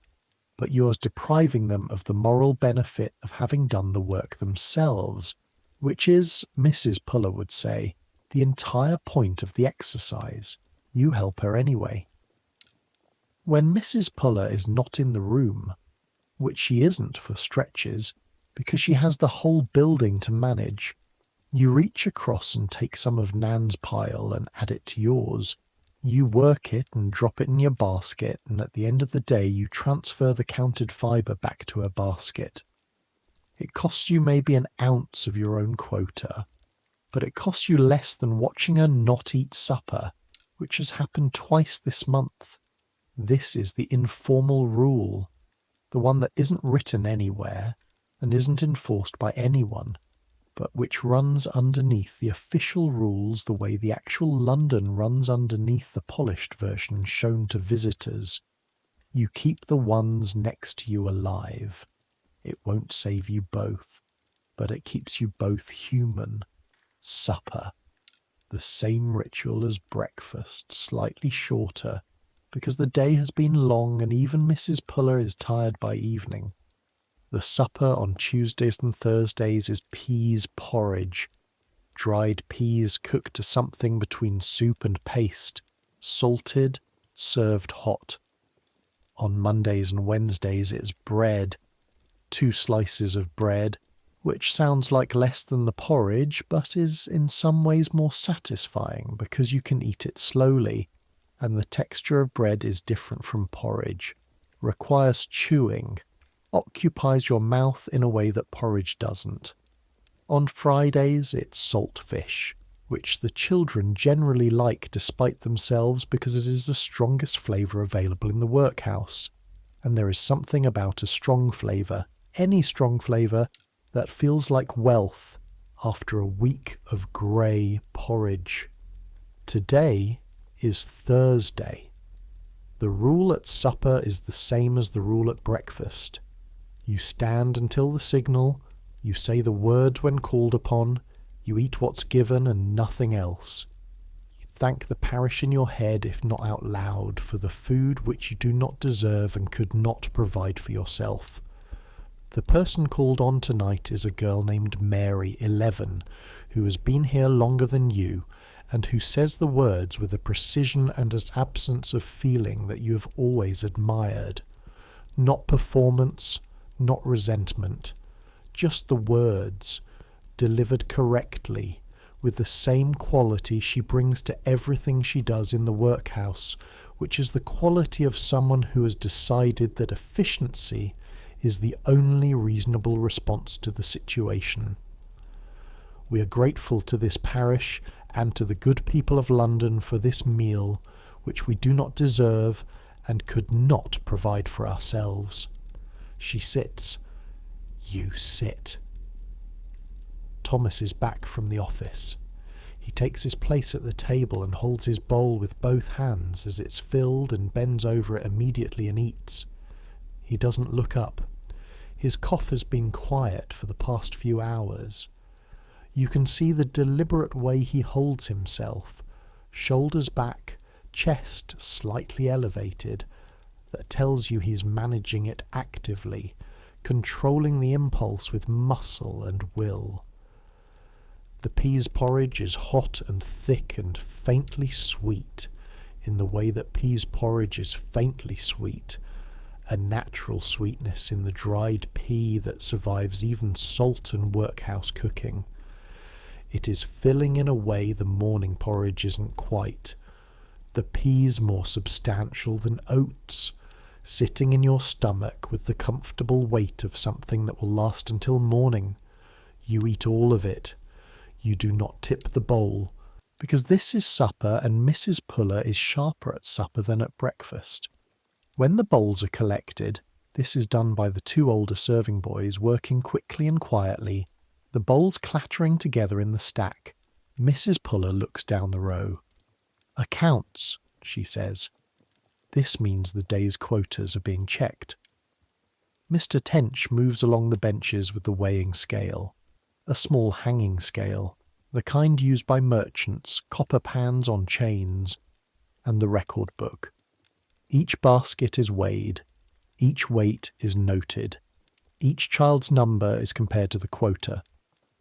but you are depriving them of the moral benefit of having done the work themselves, which is, Mrs. Puller would say, the entire point of the exercise. You help her anyway. When Mrs. Puller is not in the room, which she isn't for stretches, because she has the whole building to manage, you reach across and take some of Nan's pile and add it to yours. You work it and drop it in your basket, and at the end of the day you transfer the counted fibre back to her basket. It costs you maybe an ounce of your own quota, but it costs you less than watching her not eat supper, which has happened twice this month. This is the informal rule, the one that isn't written anywhere and isn't enforced by anyone, but which runs underneath the official rules the way the actual London runs underneath the polished version shown to visitors. You keep the ones next to you alive. It won't save you both, but it keeps you both human. Supper. The same ritual as breakfast, slightly shorter, because the day has been long and even Mrs. Puller is tired by evening. The supper on Tuesdays and Thursdays is peas porridge, dried peas cooked to something between soup and paste, salted, served hot. On Mondays and Wednesdays it's bread, 2 slices of bread, which sounds like less than the porridge, but is in some ways more satisfying because you can eat it slowly, and the texture of bread is different from porridge, requires chewing, occupies your mouth in a way that porridge doesn't. On Fridays it's salt fish, which the children generally like despite themselves because it is the strongest flavour available in the workhouse, and there is something about a strong flavour, any strong flavour, that feels like wealth after a week of grey porridge. Today is Thursday. The rule at supper is the same as the rule at breakfast. You stand until the signal, you say the words when called upon, you eat what's given and nothing else. You thank the parish in your head, if not out loud, for the food which you do not deserve and could not provide for yourself. The person called on tonight is a girl named Mary, 11, who has been here longer than you, and who says the words with a precision and an absence of feeling that you have always admired. Not performance, not resentment, just the words, delivered correctly, with the same quality she brings to everything she does in the workhouse, which is the quality of someone who has decided that efficiency is the only reasonable response to the situation. We are grateful to this parish and to the good people of London for this meal, which we do not deserve and could not provide for ourselves. She sits. You sit. Thomas is back from the office. He takes his place at the table and holds his bowl with both hands as it's filled and bends over it immediately and eats. He doesn't look up. His cough has been quiet for the past few hours. You can see the deliberate way he holds himself, shoulders back, chest slightly elevated, that tells you he's managing it actively, controlling the impulse with muscle and will. The peas porridge is hot and thick and faintly sweet, in the way that peas porridge is faintly sweet, a natural sweetness in the dried pea that survives even salt and workhouse cooking. It is filling in a way the morning porridge isn't quite. The peas more substantial than oats, sitting in your stomach with the comfortable weight of something that will last until morning. You eat all of it. You do not tip the bowl, because this is supper and Mrs. Puller is sharper at supper than at breakfast. When the bowls are collected, this is done by the two older serving boys working quickly and quietly, the bowls clattering together in the stack. Mrs. Puller looks down the row. "Accounts," she says. This means the day's quotas are being checked. Mr. Tench moves along the benches with the weighing scale, a small hanging scale, the kind used by merchants, copper pans on chains, and the record book. Each basket is weighed, each weight is noted, each child's number is compared to the quota.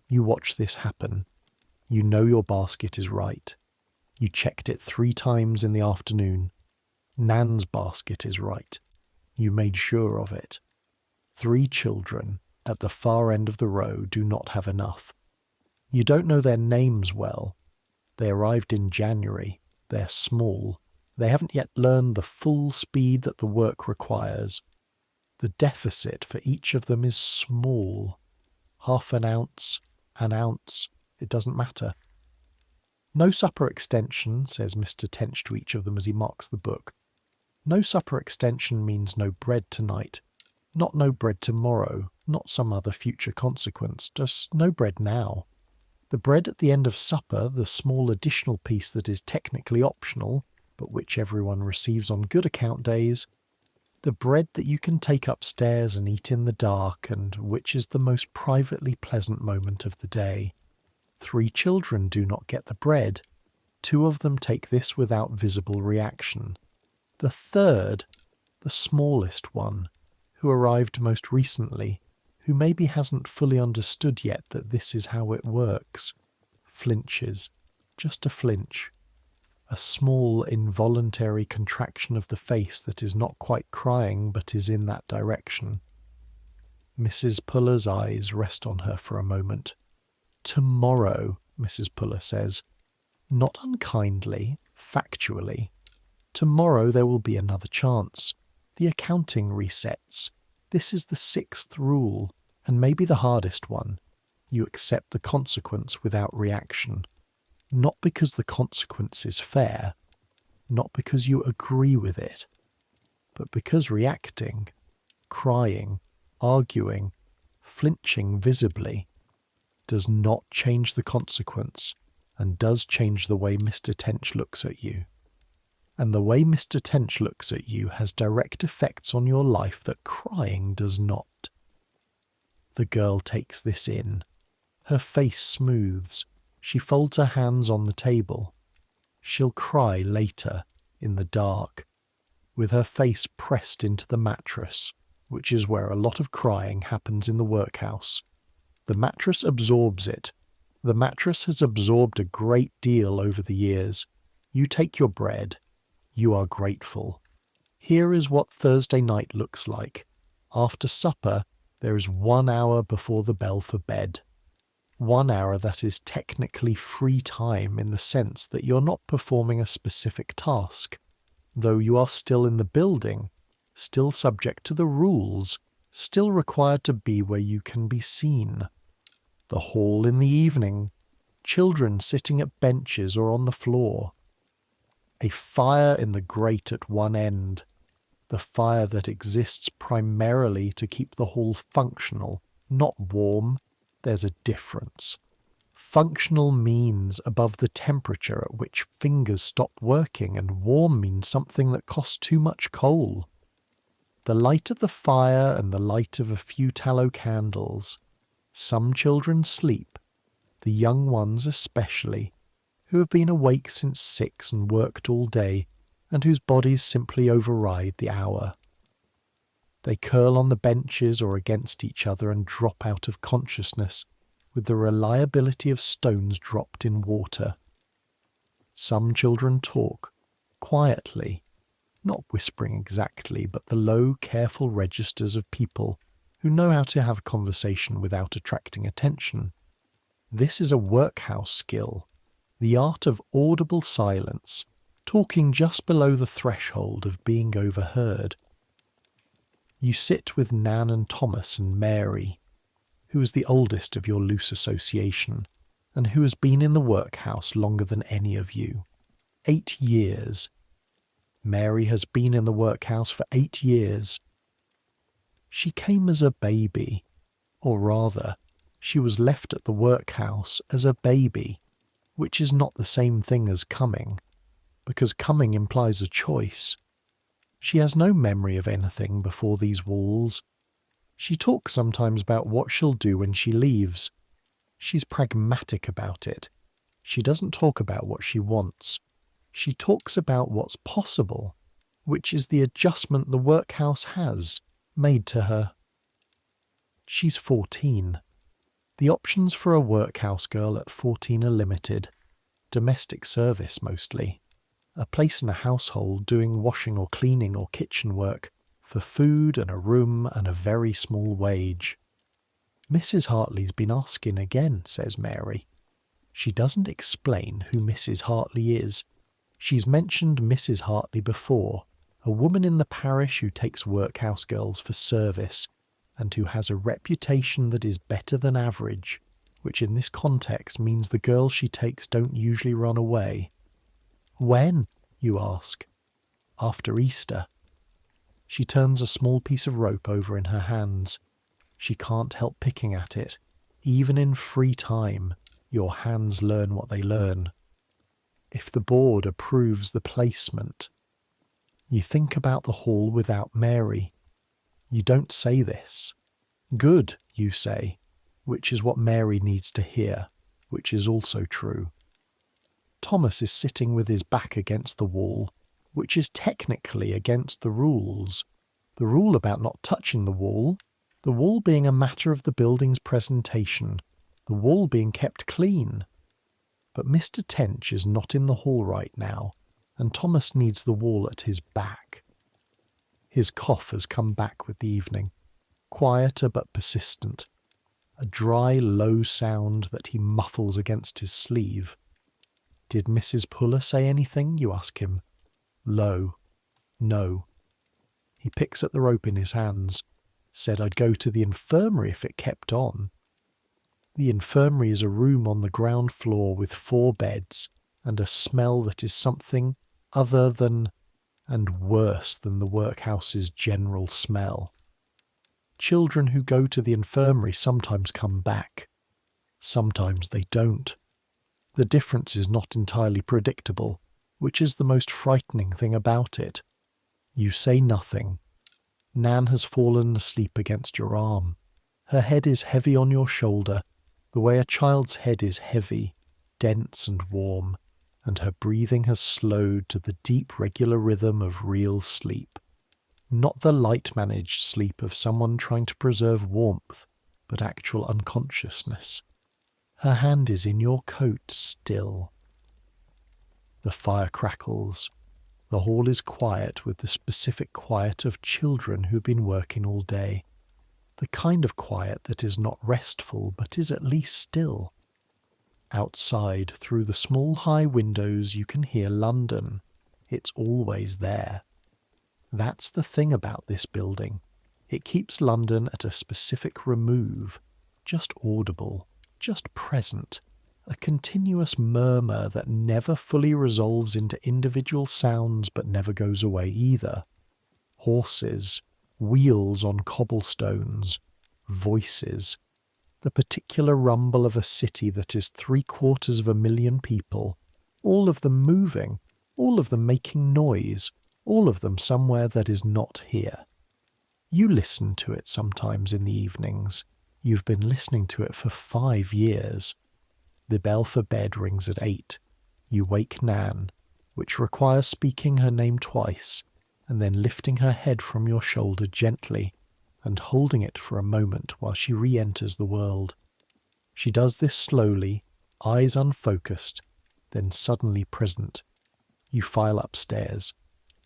You watch this happen. You know your basket is right. You checked it 3 times in the afternoon. Nan's basket is right. You made sure of it. 3 children at the far end of the row do not have enough. You don't know their names well. They arrived in January. They're small. They haven't yet learned the full speed that the work requires. The deficit for each of them is small. Half an ounce, it doesn't matter. "No supper extension," says Mr. Tench to each of them as he marks the book. "No supper extension means no bread tonight. Not no bread tomorrow, not some other future consequence, just no bread now. The bread at the end of supper, the small additional piece that is technically optional, but which everyone receives on good account days, the bread that you can take upstairs and eat in the dark, and which is the most privately pleasant moment of the day. 3 children do not get the bread. 2 of them take this without visible reaction. The third, the smallest one, who arrived most recently, who maybe hasn't fully understood yet that this is how it works, flinches, just a flinch. A small involuntary contraction of the face that is not quite crying but is in that direction. Mrs. Puller's eyes rest on her for a moment. "Tomorrow," Mrs. Puller says, not unkindly, factually. "Tomorrow there will be another chance. The accounting resets. This is the 6th rule, and maybe the hardest one. You accept the consequence without reaction. Not because the consequence is fair, not because you agree with it, but because reacting, crying, arguing, flinching visibly, does not change the consequence and does change the way Mr. Tench looks at you. And the way Mr. Tench looks at you has direct effects on your life that crying does not." The girl takes this in. Her face smooths. She folds her hands on the table. She'll cry later, in the dark, with her face pressed into the mattress, which is where a lot of crying happens in the workhouse. The mattress absorbs it. The mattress has absorbed a great deal over the years. You take your bread. You are grateful. Here is what Thursday night looks like. After supper, there is 1 hour before the bell for bed. 1 hour that is technically free time in the sense that you're not performing a specific task, though you are still in the building, still subject to the rules, still required to be where you can be seen. The hall in the evening, children sitting at benches or on the floor. A fire in the grate at one end, the fire that exists primarily to keep the hall functional, not warm. There's a difference. Functional means above the temperature at which fingers stop working, and warm means something that costs too much coal. The light of the fire and the light of a few tallow candles. Some children sleep, the young ones especially, who have been awake since 6 and worked all day, and whose bodies simply override the hour. They curl on the benches or against each other and drop out of consciousness with the reliability of stones dropped in water. Some children talk, quietly, not whispering exactly, but the low, careful registers of people who know how to have a conversation without attracting attention. This is a workhouse skill, the art of audible silence, talking just below the threshold of being overheard. You sit with Nan and Thomas and Mary, who is the oldest of your loose association, and who has been in the workhouse longer than any of you. 8 years. Mary has been in the workhouse for 8 years. She came as a baby, or rather, she was left at the workhouse as a baby, which is not the same thing as coming, because coming implies a choice. She has no memory of anything before these walls. She talks sometimes about what she'll do when she leaves. She's pragmatic about it. She doesn't talk about what she wants. She talks about what's possible, which is the adjustment the workhouse has made to her. She's 14. The options for a workhouse girl at 14 are limited. Domestic service mostly. A place in a household doing washing or cleaning or kitchen work for food and a room and a very small wage. Mrs. Hartley's been asking again, says Mary. She doesn't explain who Mrs. Hartley is. She's mentioned Mrs. Hartley before, a woman in the parish who takes workhouse girls for service and who has a reputation that is better than average, which in this context means the girls she takes don't usually run away. When? You ask. After Easter. She turns a small piece of rope over in her hands. She can't help picking at it. Even in free time, your hands learn what they learn. If the board approves the placement. You think about the hall without Mary. You don't say this. Good, you say, which is what Mary needs to hear, which is also true. Thomas is sitting with his back against the wall, which is technically against the rules. The rule about not touching the wall being a matter of the building's presentation, the wall being kept clean. But Mr. Tench is not in the hall right now, and Thomas needs the wall at his back. His cough has come back with the evening, quieter but persistent, a dry, low sound that he muffles against his sleeve. Did Mrs. Puller say anything, you ask him? Low. No. He picks at the rope in his hands. Said I'd go to the infirmary if it kept on. The infirmary is a room on the ground floor with 4 beds and a smell that is something other than and worse than the workhouse's general smell. Children who go to the infirmary sometimes come back. Sometimes they don't. The difference is not entirely predictable, which is the most frightening thing about it. You say nothing. Nan has fallen asleep against your arm. Her head is heavy on your shoulder, the way a child's head is heavy, dense and warm, and her breathing has slowed to the deep regular rhythm of real sleep. Not the light-managed sleep of someone trying to preserve warmth, but actual unconsciousness. Her hand is in your coat still. The fire crackles. The hall is quiet with the specific quiet of children who've been working all day. The kind of quiet that is not restful but is at least still. Outside, through the small high windows, you can hear London. It's always there. That's the thing about this building. It keeps London at a specific remove, just audible, just present, a continuous murmur that never fully resolves into individual sounds but never goes away either. Horses, wheels on cobblestones, voices, the particular rumble of a city that is 750,000 people, all of them moving, all of them making noise, all of them somewhere that is not here. You listen to it sometimes in the evenings. You've been listening to it for 5 years. The bell for bed rings at 8. You wake Nan. which requires speaking her name twice and then lifting her head from your shoulder gently and holding it for a moment while she re-enters the world. She does this slowly, eyes unfocused, then suddenly present. You file upstairs.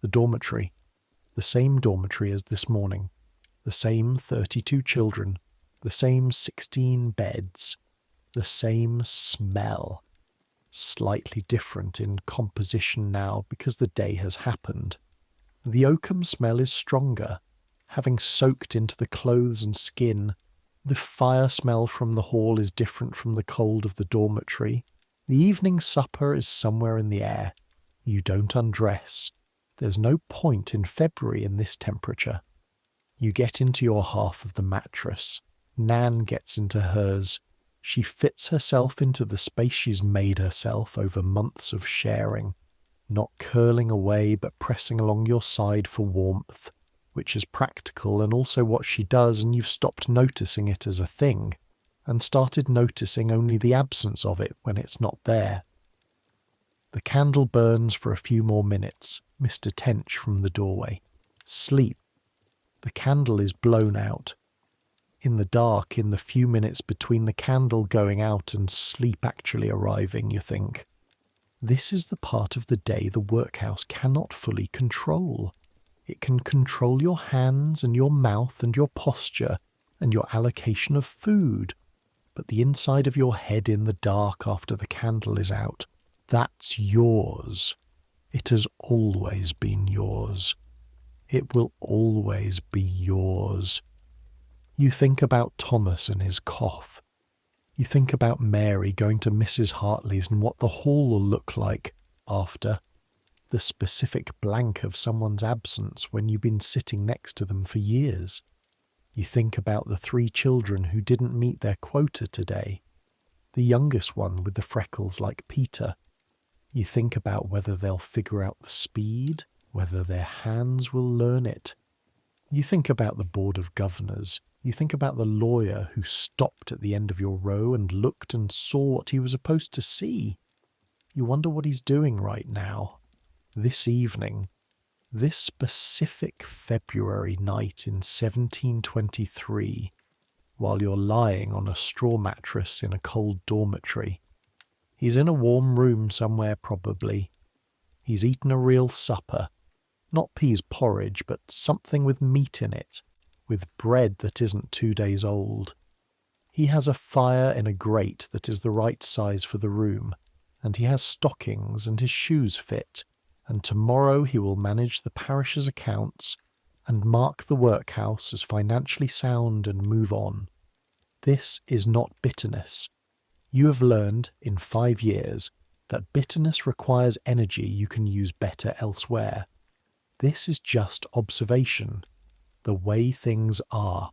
The dormitory. The same dormitory as this morning. The same 32 children. The same 16 beds. The same smell. Slightly different in composition now because the day has happened. The oakum smell is stronger, having soaked into the clothes and skin. The fire smell from the hall is different from the cold of the dormitory. The evening supper is somewhere in the air. You don't undress. There's no point in February in this temperature. You get into your half of the mattress. Nan gets into hers. She fits herself into the space she's made herself over months of sharing, not curling away but pressing along your side for warmth, which is practical and also what she does, and you've stopped noticing it as a thing and started noticing only the absence of it when it's not there. The candle burns for a few more minutes. Mr. Tench from the doorway. Sleep. The candle is blown out. In the dark, in the few minutes between the candle going out and sleep actually arriving, you think, this is the part of the day the workhouse cannot fully control. It can control your hands and your mouth and your posture and your allocation of food. But the inside of your head in the dark after the candle is out, that's yours. It has always been yours. It will always be yours. You think about Thomas and his cough. You think about Mary going to Mrs. Hartley's and what the hall will look like after. The specific blank of someone's absence when you've been sitting next to them for years. You think about the 3 children who didn't meet their quota today. The youngest one with the freckles like Peter. You think about whether they'll figure out the speed, whether their hands will learn it. You think about the Board of Governors. You think about the lawyer who stopped at the end of your row and looked and saw what he was supposed to see. You wonder what he's doing right now. This evening, this specific February night in 1723, while you're lying on a straw mattress in a cold dormitory. He's in a warm room somewhere probably. He's eaten a real supper. Not peas porridge, but something with meat in it, with bread that isn't 2 days old. He has a fire in a grate that is the right size for the room, and he has stockings and his shoes fit, and tomorrow he will manage the parish's accounts and mark the workhouse as financially sound and move on. This is not bitterness. You have learned in 5 years that bitterness requires energy you can use better elsewhere. This is just observation, the way things are,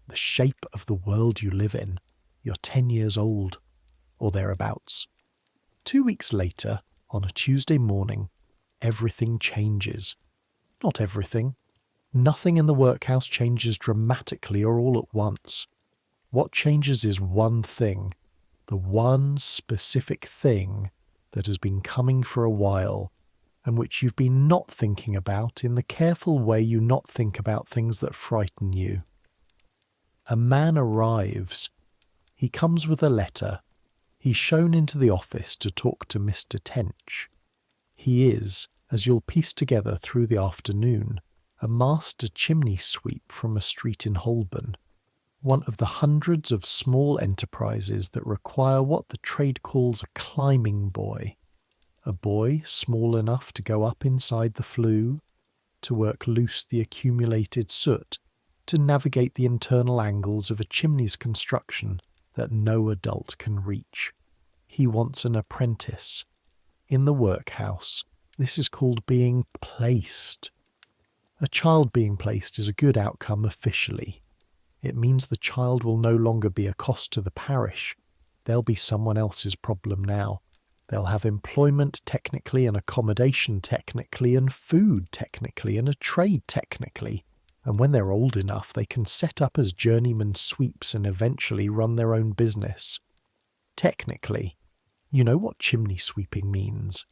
the shape of the world you live in. You're 10 years old, or thereabouts. 2 weeks later, on a Tuesday morning, everything changes. Not everything. Nothing in the workhouse changes dramatically or all at once. What changes is one thing, the one specific thing that has been coming for a while, and which you've been not thinking about in the careful way you not think about things that frighten you. A man arrives. He comes with a letter. He's shown into the office to talk to Mr. Tench. He is, as you'll piece together through the afternoon, a master chimney-sweep from a street in Holborn, one of the hundreds of small enterprises that require what the trade calls a climbing boy, a boy small enough to go up inside the flue, to work loose the accumulated soot, to navigate the internal angles of a chimney's construction that no adult can reach. He wants an apprentice. In the workhouse, this is called being placed. A child being placed is a good outcome officially. It means the child will no longer be a cost to the parish. They'll be someone else's problem now. They'll have employment technically and accommodation technically and food technically and a trade technically. And when they're old enough, they can set up as journeyman sweeps and eventually run their own business. Technically, you know what chimney sweeping means.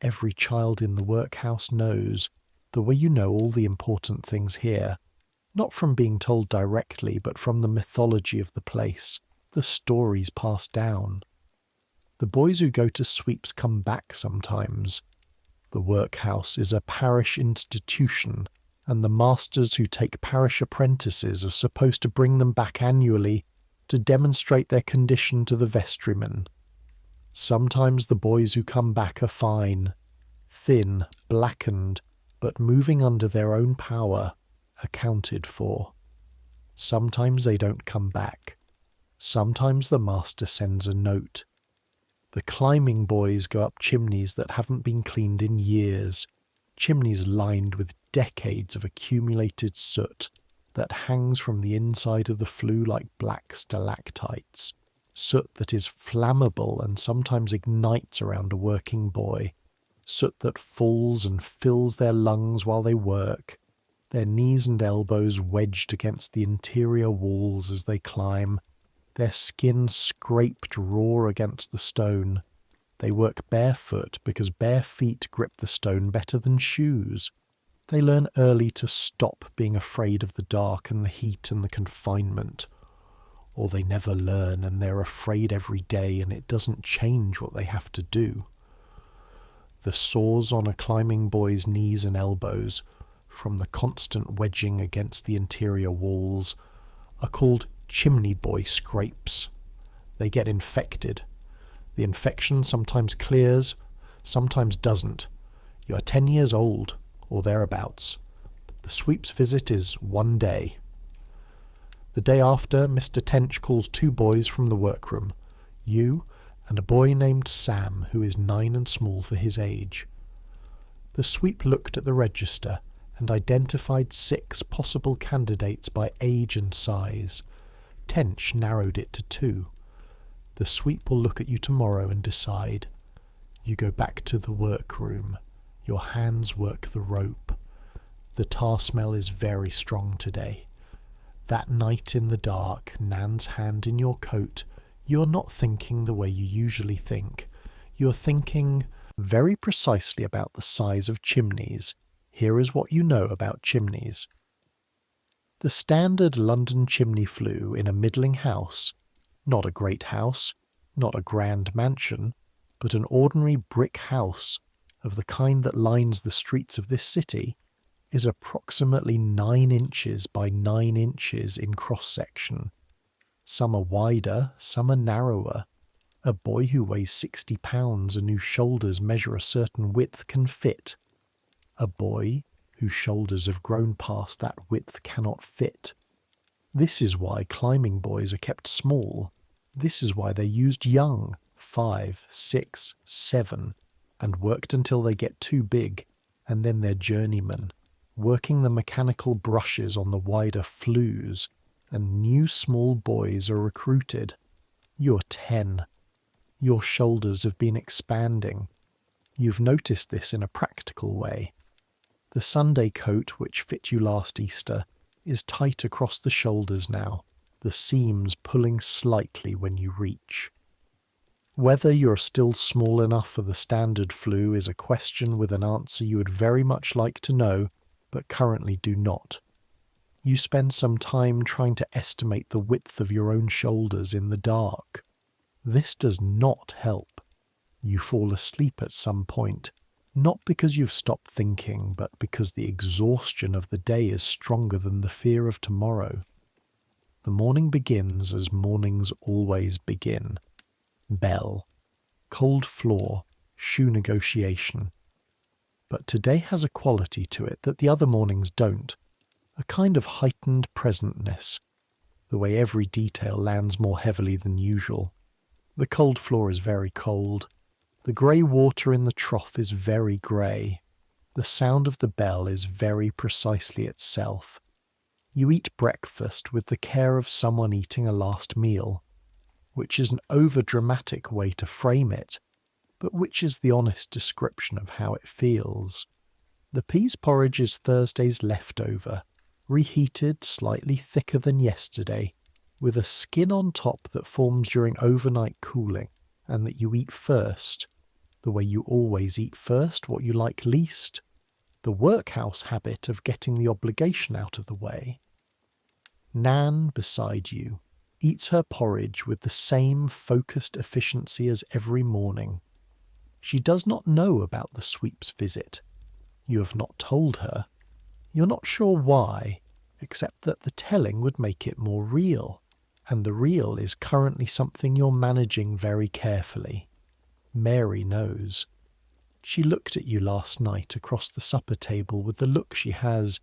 every child in the workhouse knows, the way you know all the important things here, not from being told directly, but from the mythology of the place, the stories passed down. The boys who go to sweeps come back sometimes. The workhouse is a parish institution, and the masters who take parish apprentices are supposed to bring them back annually to demonstrate their condition to the vestryman. Sometimes the boys who come back are fine, thin, blackened, but moving under their own power, accounted for. Sometimes they don't come back. Sometimes the master sends a note. The climbing boys go up chimneys that haven't been cleaned in years, chimneys lined with decades of accumulated soot that hangs from the inside of the flue like black stalactites, soot that is flammable and sometimes ignites around a working boy, soot that falls and fills their lungs while they work, their knees and elbows wedged against the interior walls as they climb, their skin scraped raw against the stone. They work barefoot because bare feet grip the stone better than shoes. They learn early to stop being afraid of the dark and the heat and the confinement. Or they never learn and they're afraid every day and it doesn't change what they have to do. The sores on a climbing boy's knees and elbows, from the constant wedging against the interior walls, are called chimney boy scrapes. They get infected. The infection sometimes clears, sometimes doesn't. You are 10 years old, or thereabouts. The sweep's visit is one day. The day after, Mr. Tench calls 2 boys from the workroom, you and a boy named Sam, who is 9 and small for his age. The sweep looked at the register and identified 6 possible candidates by age and size. Tench narrowed it to 2. The sweep will look at you tomorrow and decide. You go back to the workroom. Your hands work the rope. The tar smell is very strong today. That night in the dark, Nan's hand in your coat, you're not thinking the way you usually think. You're thinking very precisely about the size of chimneys. Here is what you know about chimneys. The standard London chimney flue in a middling house, not a great house, not a grand mansion, but an ordinary brick house of the kind that lines the streets of this city, is approximately 9 inches by 9 inches in cross-section. Some are wider, some are narrower. A boy who weighs 60 pounds and whose shoulders measure a certain width can fit. A boy whose shoulders have grown past that width cannot fit. This is why climbing boys are kept small. This is why they're used young, 5, 6, 7, and worked until they get too big, and then they're journeymen, working the mechanical brushes on the wider flues, and new small boys are recruited. You're 10. Your shoulders have been expanding. You've noticed this in a practical way. The Sunday coat which fit you last Easter is tight across the shoulders now, the seams pulling slightly when you reach. Whether you're still small enough for the standard flue is a question with an answer you would very much like to know, but currently do not. You spend some time trying to estimate the width of your own shoulders in the dark. This does not help. You fall asleep at some point, not because you've stopped thinking, but because the exhaustion of the day is stronger than the fear of tomorrow. The morning begins as mornings always begin. Bell, cold floor, shoe negotiation. But today has a quality to it that the other mornings don't, a kind of heightened presentness, the way every detail lands more heavily than usual. The cold floor is very cold. The grey water in the trough is very grey. The sound of the bell is very precisely itself. You eat breakfast with the care of someone eating a last meal, which is an over-dramatic way to frame it, but which is the honest description of how it feels. The peas porridge is Thursday's leftover, reheated slightly thicker than yesterday, with a skin on top that forms during overnight cooling, and that you eat first. the way you always eat first what you like least, the workhouse habit of getting the obligation out of the way. Nan, beside you, eats her porridge with the same focused efficiency as every morning. She does not know about the sweep's visit. You have not told her. You're not sure why, except that the telling would make it more real, and the real is currently something you're managing very carefully. Mary knows. She looked at you last night across the supper table with the look she has,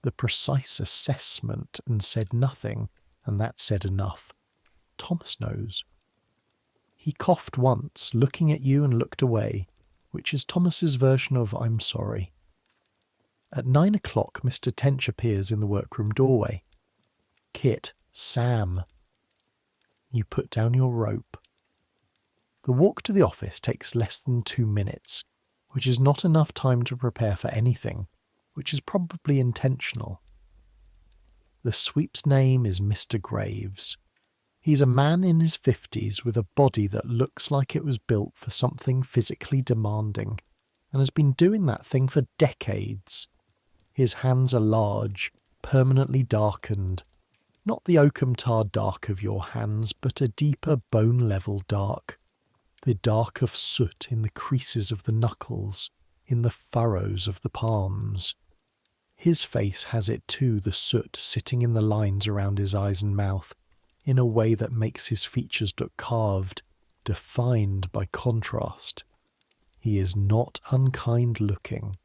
the precise assessment, and said nothing, and that said enough. Thomas knows. He coughed once, looking at you and looked away, which is Thomas's version of I'm sorry. At 9 o'clock, Mr. Tench appears in the workroom doorway. Kit, Sam. You put down your rope. The walk to the office takes less than 2 minutes, which is not enough time to prepare for anything, which is probably intentional. The sweep's name is Mr. Graves. He's a man in his 50s with a body that looks like it was built for something physically demanding, and has been doing that thing for decades. His hands are large, permanently darkened. Not the oakum tar dark of your hands, but a deeper bone-level dark. The dark of soot in the creases of the knuckles, in the furrows of the palms. His face has it too, the soot sitting in the lines around his eyes and mouth, in a way that makes his features look carved, defined by contrast. He is not unkind looking.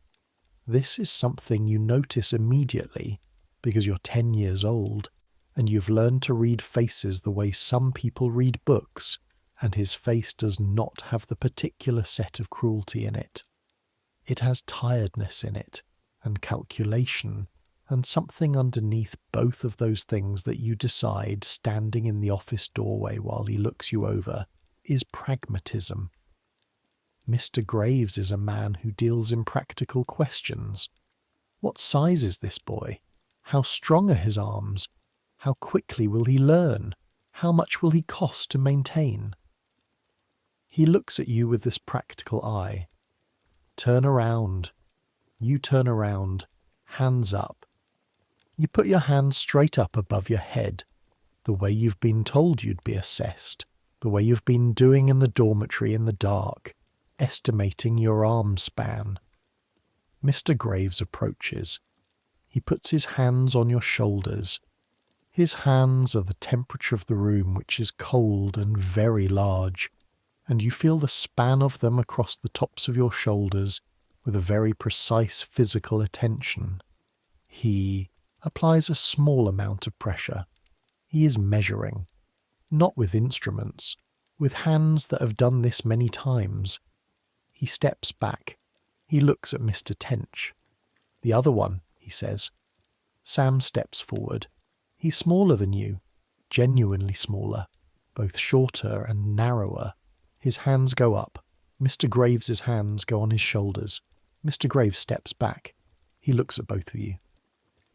This is something you notice immediately, because you're 10 years old, and you've learned to read faces the way some people read books, and his face does not have the particular set of cruelty in it. It has tiredness in it, and calculation, and something underneath both of those things that you decide, standing in the office doorway while he looks you over, is pragmatism. Mr. Graves is a man who deals in practical questions. What size is this boy? How strong are his arms? How quickly will he learn? How much will he cost to maintain? He looks at you with this practical eye. Turn around. You turn around, hands up. You put your hands straight up above your head, the way you've been told you'd be assessed, the way you've been doing in the dormitory in the dark, estimating your arm span. Mr. Graves approaches. He puts his hands on your shoulders. His hands are the temperature of the room, which is cold and very large, and you feel the span of them across the tops of your shoulders with a very precise physical attention. He applies a small amount of pressure. He is measuring, not with instruments, with hands that have done this many times. He steps back. He looks at Mr. Tench. The other one, he says. Sam steps forward. He's smaller than you, genuinely smaller, both shorter and narrower. His hands go up. Mr. Graves's hands go on his shoulders. Mr. Graves steps back. He looks at both of you.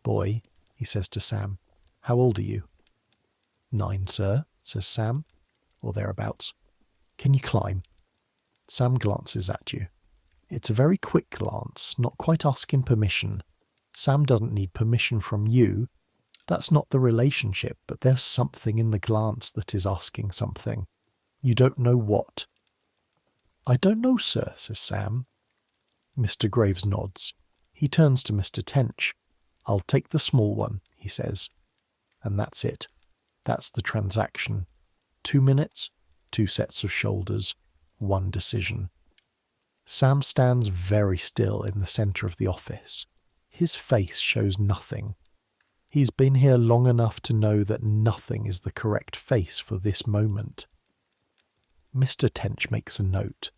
Boy, he says to Sam, how old are you? 9, sir, says Sam, or thereabouts. Can you climb? Sam glances at you. It's a very quick glance, not quite asking permission. Sam doesn't need permission from you. That's not the relationship, but there's something in the glance that is asking something. You don't know what. I don't know, sir, says Sam. Mr. Graves nods. He turns to Mr. Tench. I'll take the small one, he says. And that's it. That's the transaction. 2 minutes, 2 sets of shoulders, 1 decision. Sam stands very still in the centre of the office. His face shows nothing. He's been here long enough to know that nothing is the correct face for this moment. Mr. Tench makes a note.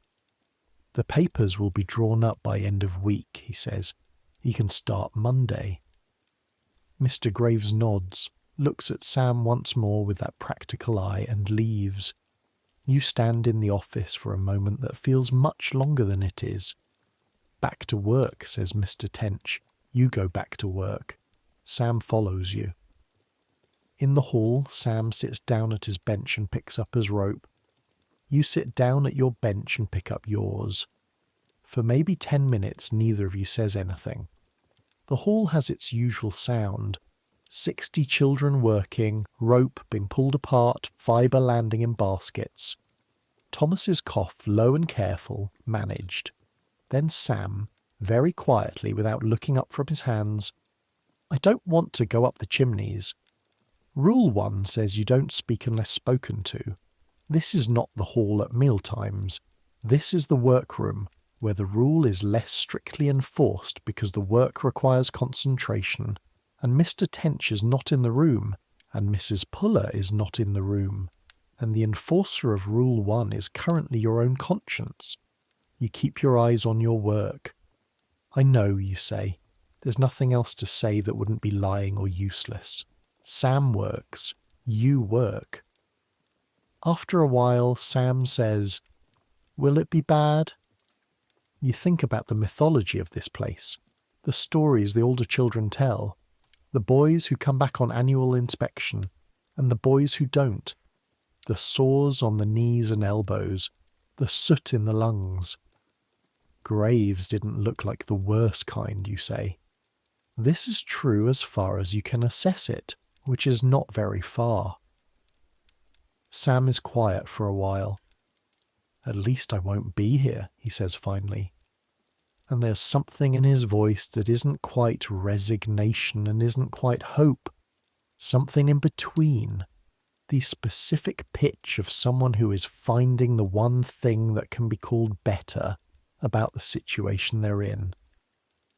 The papers will be drawn up by end of week, he says. He can start Monday. Mr. Graves nods, looks at Sam once more with that practical eye, and leaves. You stand in the office for a moment that feels much longer than it is. Back to work, says Mr. Tench. You go back to work. Sam follows you. In the hall, Sam sits down at his bench and picks up his rope. You sit down at your bench and pick up yours. For maybe 10 minutes, neither of you says anything. The hall has its usual sound. 60 children working, rope being pulled apart, fibre landing in baskets. Thomas's cough, low and careful, managed. Then Sam, very quietly, without looking up from his hands, "I don't want to go up the chimneys. Rule 1 says you don't speak unless spoken to. This is not the hall at mealtimes. This is the workroom, where the rule is less strictly enforced because the work requires concentration, and Mr. Tench is not in the room, and Mrs. Puller is not in the room, and the enforcer of Rule 1 is currently your own conscience. You keep your eyes on your work. I know, you say. There's nothing else to say that wouldn't be lying or useless. Sam works. You work." After a while, Sam says, "Will it be bad?" You think about the mythology of this place, the stories the older children tell, the boys who come back on annual inspection, and the boys who don't, the sores on the knees and elbows, the soot in the lungs. Graves didn't look like the worst kind, you say. This is true as far as you can assess it, which is not very far. Sam is quiet for a while. "At least I won't be here," he says finally. And there's something in his voice that isn't quite resignation and isn't quite hope. Something in between. The specific pitch of someone who is finding the one thing that can be called better about the situation they're in.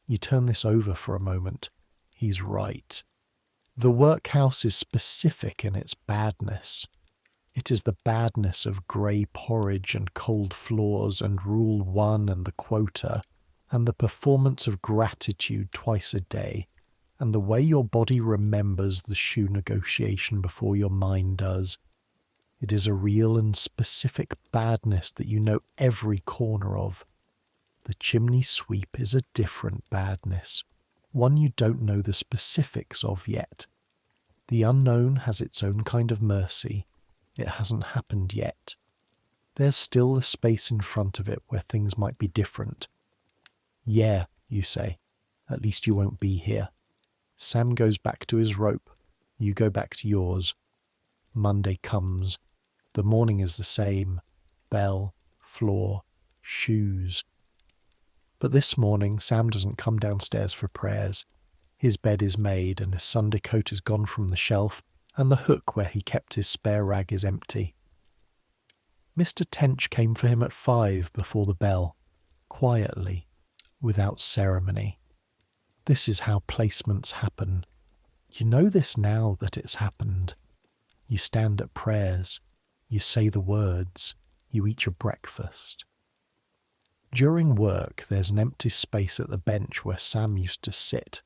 You turn this over for a moment. He's right. The workhouse is specific in its badness. It is the badness of grey porridge and cold floors and Rule 1 and the quota, and the performance of gratitude twice a day, and the way your body remembers the shoe negotiation before your mind does. It is a real and specific badness that you know every corner of. The chimney-sweep is a different badness, one you don't know the specifics of yet. The unknown has its own kind of mercy. It hasn't happened yet. There's still the space in front of it where things might be different. "Yeah," you say. "At least you won't be here." Sam goes back to his rope. You go back to yours. Monday comes. The morning is the same. Bell, floor, shoes. But this morning Sam doesn't come downstairs for prayers. His bed is made and his Sunday coat is gone from the shelf, and the hook where he kept his spare rag is empty. Mr. Tench came for him at 5 before the bell, quietly, without ceremony. This is how placements happen. You know this now that it's happened. You stand at prayers, you say the words, you eat your breakfast. During work there's an empty space at the bench where Sam used to sit.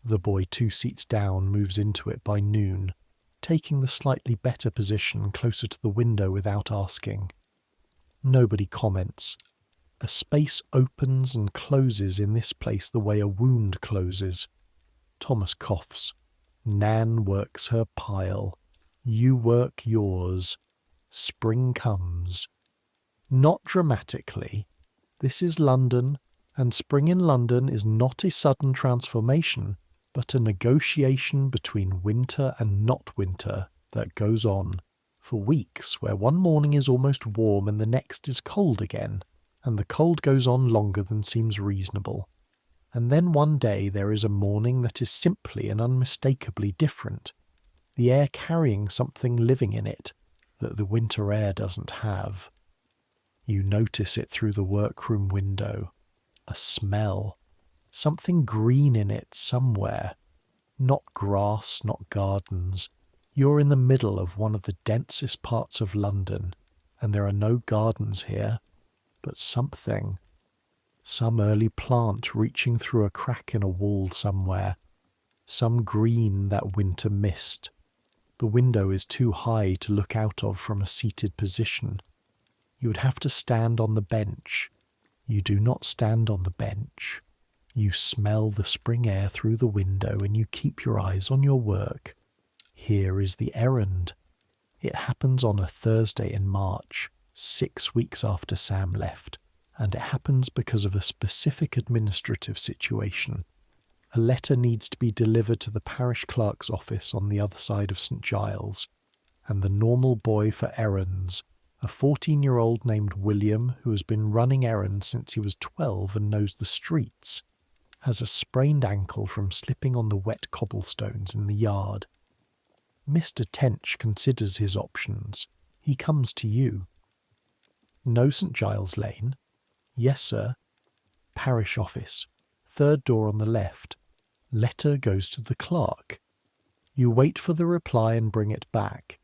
The boy 2 seats down moves into it by noon, taking the slightly better position closer to the window without asking. Nobody comments. A space opens and closes in this place the way a wound closes. Thomas coughs. Nan works her pile. You work yours. Spring comes. Not dramatically. This is London, and spring in London is not a sudden transformation, but a negotiation between winter and not winter that goes on for weeks, where one morning is almost warm and the next is cold again, and the cold goes on longer than seems reasonable. And then one day there is a morning that is simply and unmistakably different, the air carrying something living in it that the winter air doesn't have. You notice it through the workroom window, a smell. Something green in it somewhere. Not grass, not gardens. You're in the middle of one of the densest parts of London, and there are no gardens here, but something. Some early plant reaching through a crack in a wall somewhere. Some green that winter mist. The window is too high to look out of from a seated position. You would have to stand on the bench. You do not stand on the bench. You smell the spring air through the window and you keep your eyes on your work. Here is the errand. It happens on a Thursday in March, 6 weeks after Sam left, and it happens because of a specific administrative situation. A letter needs to be delivered to the parish clerk's office on the other side of St. Giles, and the normal boy for errands, a 14-year-old named William who has been running errands since he was 12 and knows the streets, has a sprained ankle from slipping on the wet cobblestones in the yard. Mr. Tench considers his options. He comes to you. No St. Giles Lane? Yes, sir. Parish office. 3rd door on the left. Letter goes to the clerk. You wait for the reply and bring it back.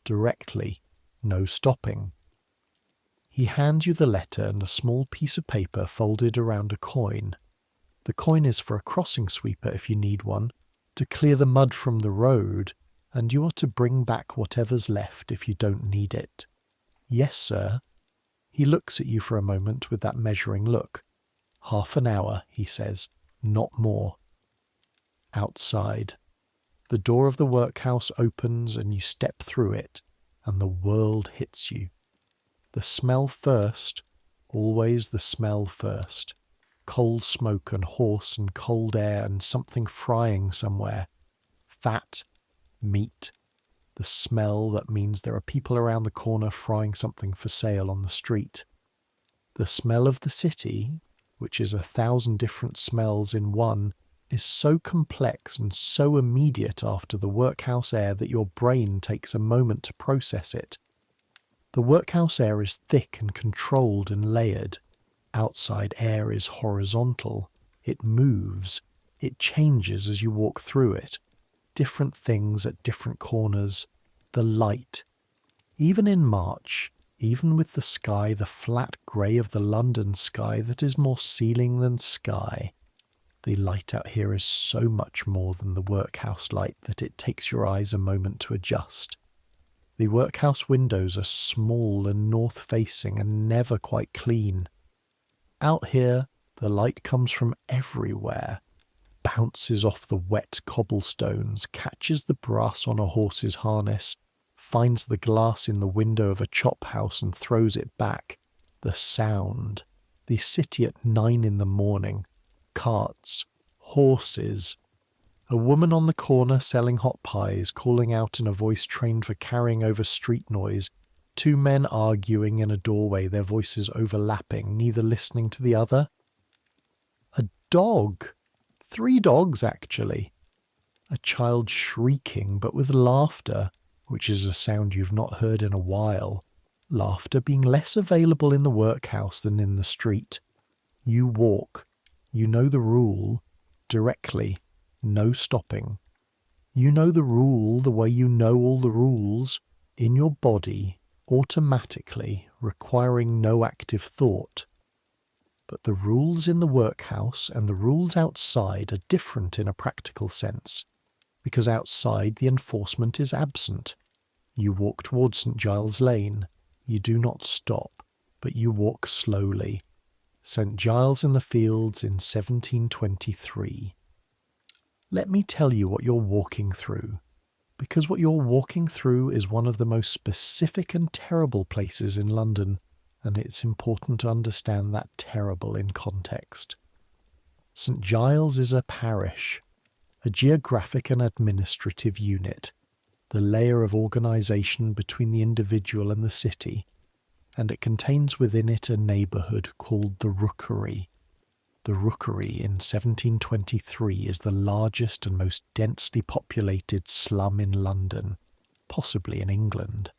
Directly. No stopping. He hands you the letter and a small piece of paper folded around a coin. The coin is for a crossing sweeper if you need one, to clear the mud from the road, and you are to bring back whatever's left if you don't need it. Yes, sir. He looks at you for a moment with that measuring look. 1/2 an hour, he says, not more. Outside. The door of the workhouse opens and you step through it, and the world hits you. The smell first, always the smell first. Cold smoke and hoarse and cold air and something frying somewhere. Fat, meat. The smell that means there are people around the corner frying something for sale on the street. The smell of the city, which is 1,000 different smells in one, is so complex and so immediate after the workhouse air that your brain takes a moment to process it. The workhouse air is thick and controlled and layered. Outside air is horizontal. It moves. It changes as you walk through it. Different things at different corners. The light. Even in March, even with the sky, the flat grey of the London sky that is more ceiling than sky, the light out here is so much more than the workhouse light that it takes your eyes a moment to adjust. The workhouse windows are small and north-facing and never quite clean. Out here, the light comes from everywhere, bounces off the wet cobblestones, catches the brass on a horse's harness, finds the glass in the window of a chop house and throws it back. The sound. The city at 9 in the morning. Carts. Horses. A woman on the corner selling hot pies, calling out in a voice trained for carrying over street noise. 2 men arguing in a doorway, their voices overlapping, neither listening to the other. A dog. 3 dogs, actually. A child shrieking, but with laughter, which is a sound you've not heard in a while. Laughter being less available in the workhouse than in the street. You walk. You know the rule. Directly. No stopping. You know the rule the way you know all the rules. In your body. Automatically, requiring no active thought. But the rules in the workhouse and the rules outside are different in a practical sense, because outside the enforcement is absent. You walk towards St. Giles Lane. You do not stop, but you walk slowly. St. Giles in the Fields in 1723. Let me tell you what you're walking through, because what you're walking through is one of the most specific and terrible places in London, and it's important to understand that terrible in context. St. Giles is a parish, a geographic and administrative unit, the layer of organisation between the individual and the city, and it contains within it a neighbourhood called the Rookery. The Rookery in 1723 is the largest and most densely populated slum in London, possibly in England.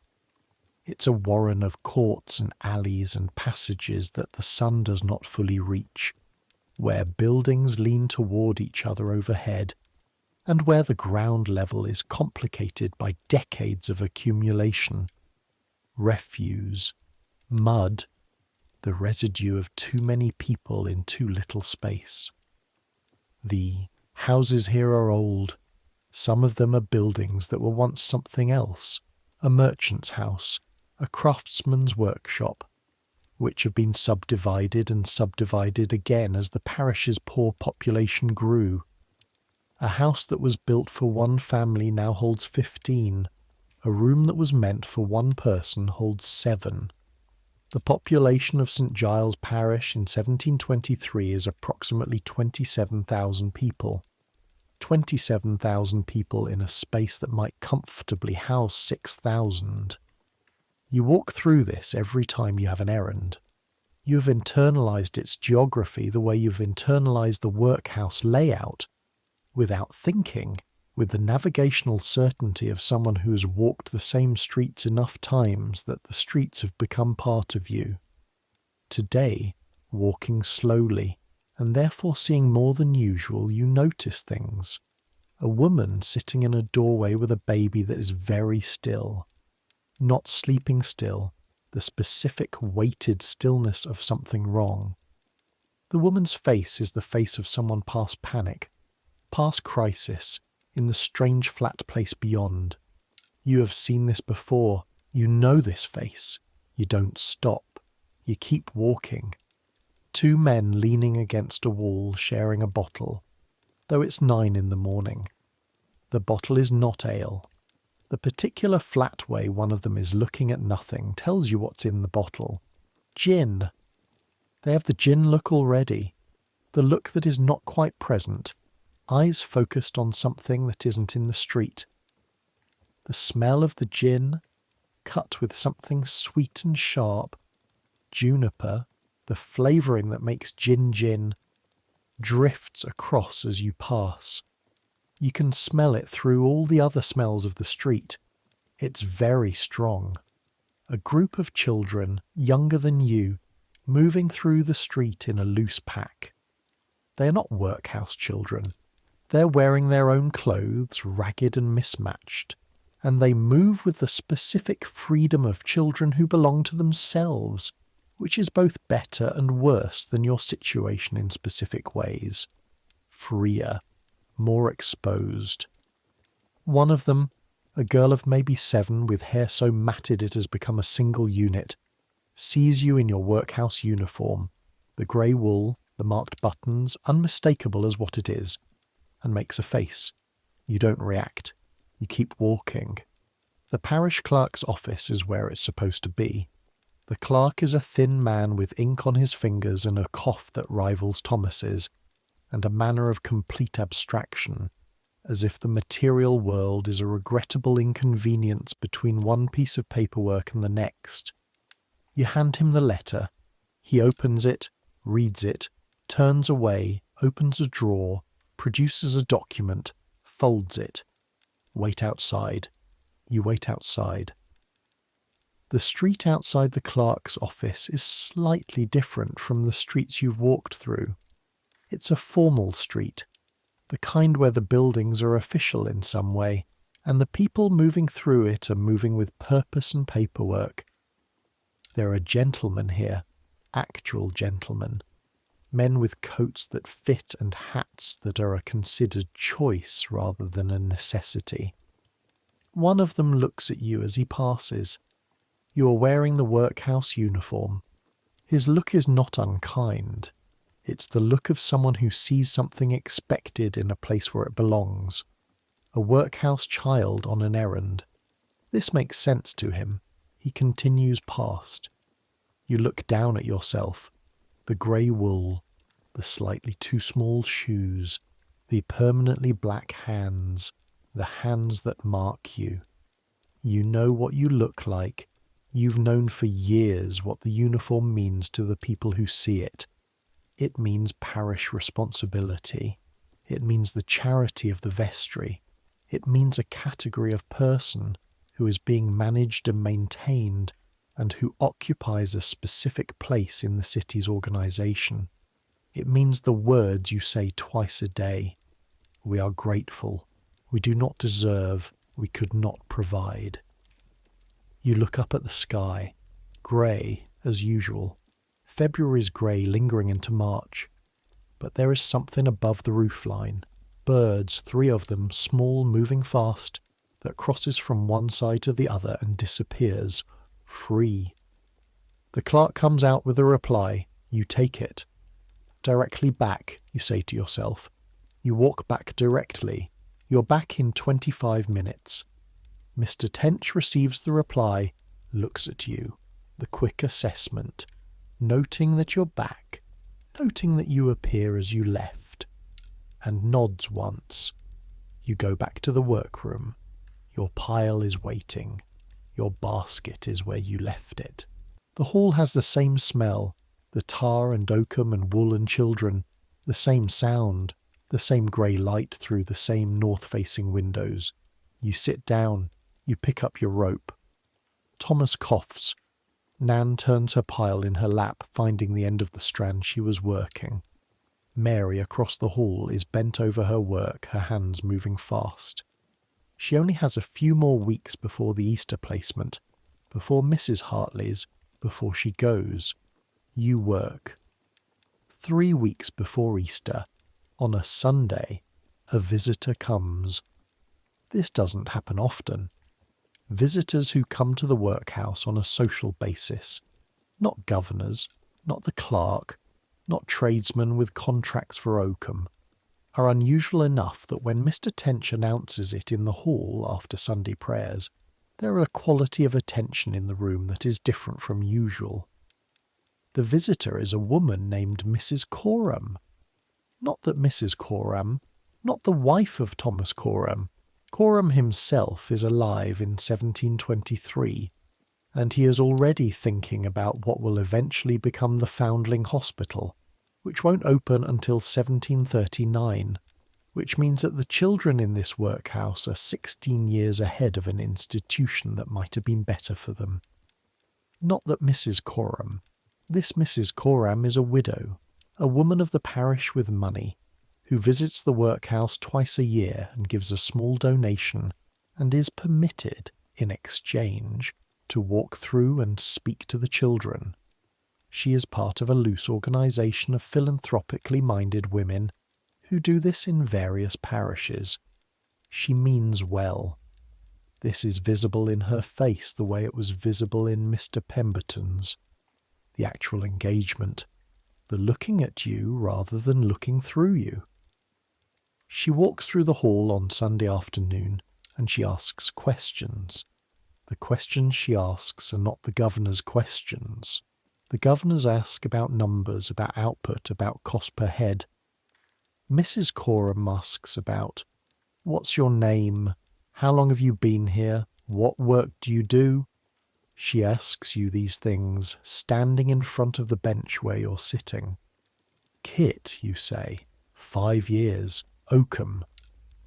It's a warren of courts and alleys and passages that the sun does not fully reach, where buildings lean toward each other overhead, and where the ground level is complicated by decades of accumulation. Refuse, mud, the residue of too many people in too little space. The houses here are old. Some of them are buildings that were once something else, a merchant's house, a craftsman's workshop, which have been subdivided and subdivided again as the parish's poor population grew. A house that was built for one family now holds 15. A room that was meant for one person holds 7. The population of St. Giles Parish in 1723 is approximately 27,000 people. 27,000 people in a space that might comfortably house 6,000. You walk through this every time you have an errand. You have internalized its geography the way you've internalized the workhouse layout, without thinking, with the navigational certainty of someone who has walked the same streets enough times that the streets have become part of you. Today, walking slowly, and therefore seeing more than usual, you notice things. A woman sitting in a doorway with a baby that is very still. Not sleeping still, the specific weighted stillness of something wrong. The woman's face is the face of someone past panic, past crisis, in the strange flat place beyond. You have seen this before. You know this face. You don't stop. You keep walking. Two men leaning against a wall sharing a bottle, though it's 9 in the morning. The bottle is not ale. The particular flat way one of them is looking at nothing tells you what's in the bottle. Gin. They have the gin look already. The look that is not quite present. Eyes focused on something that isn't in the street. The smell of the gin, cut with something sweet and sharp, juniper, the flavouring that makes gin, drifts across as you pass. You can smell it through all the other smells of the street. It's very strong. A group of children, younger than you, moving through the street in a loose pack. They are not workhouse children. They're wearing their own clothes, ragged and mismatched, and they move with the specific freedom of children who belong to themselves, which is both better and worse than your situation in specific ways. Freer, more exposed. One of them, a girl of maybe 7 with hair so matted it has become a single unit, sees you in your workhouse uniform, the grey wool, the marked buttons, unmistakable as what it is, and makes a face. You don't react. You keep walking. The parish clerk's office is where it's supposed to be. The clerk is a thin man with ink on his fingers and a cough that rivals Thomas's, and a manner of complete abstraction, as if the material world is a regrettable inconvenience between one piece of paperwork and the next. You hand him the letter. He opens it, reads it, turns away, opens a drawer, produces a document, folds it. Wait outside. You wait outside. The street outside the clerk's office is slightly different from the streets you've walked through. It's a formal street, the kind where the buildings are official in some way, and the people moving through it are moving with purpose and paperwork. There are gentlemen here, actual gentlemen, men with coats that fit and hats that are a considered choice rather than a necessity. One of them looks at you as he passes. You are wearing the workhouse uniform. His look is not unkind. It's the look of someone who sees something expected in a place where it belongs. A workhouse child on an errand. This makes sense to him. He continues past. You look down at yourself. The grey wool, the slightly too small shoes, the permanently black hands, the hands that mark you. You know what you look like. You've known for years what the uniform means to the people who see it. It means parish responsibility. It means the charity of the vestry. It means a category of person who is being managed and maintained and who occupies a specific place in the city's organisation. It means the words you say twice a day. We are grateful. We do not deserve. We could not provide. You look up at the sky. Grey, as usual. February's grey lingering into March. But there is something above the roofline. Birds, 3 of them, small, moving fast, that crosses from one side to the other and disappears, free. The clerk comes out with a reply. You take it. Directly back, you say to yourself. You walk back directly. You're back in 25 minutes. Mr. Tench receives the reply, looks at you. the quick assessment, noting that you're back, noting that you appear as you left, and nods once. You go back to the workroom. Your pile is waiting. Your basket is where you left it. The hall has the same smell, the tar and oakum and wool and children, the same sound, the same grey light through the same north-facing windows. You sit down. You pick up your rope. Thomas coughs. Nan turns her pile in her lap, finding the end of the strand she was working. Mary across the hall is bent over her work, her hands moving fast. She only has a few more weeks before the Easter placement, before Mrs. Hartley's, before she goes. You work. 3 weeks before Easter, on a Sunday, a visitor comes. This doesn't happen often. Visitors who come to the workhouse on a social basis, not governors, not the clerk, not tradesmen with contracts for oakum, are unusual enough that when Mr. Tench announces it in the hall after Sunday prayers, there is a quality of attention in the room that is different from usual. The visitor is a woman named Mrs. Coram. Not that Mrs. Coram, not the wife of Thomas Coram. Coram himself is alive in 1723, and he is already thinking about what will eventually become the Foundling Hospital, which won't open until 1739, which means that the children in this workhouse are 16 years ahead of an institution that might have been better for them. Not that Mrs. Coram. This Mrs. Coram is a widow, a woman of the parish with money, who visits the workhouse twice a year and gives a small donation, and is permitted, in exchange, to walk through and speak to the children. She is part of a loose organisation of philanthropically minded women who do this in various parishes. She means well. This is visible in her face the way it was visible in Mr. Pemberton's. The actual engagement, the looking at you rather than looking through you. She walks through the hall on Sunday afternoon and she asks questions. The questions she asks are not the governor's questions. The governors ask about numbers, about output, about cost per head. Mrs. Coram asks about, what's your name? How long have you been here? What work do you do? She asks you these things, standing in front of the bench where you're sitting. Kit, you say. 5 years. Oakum.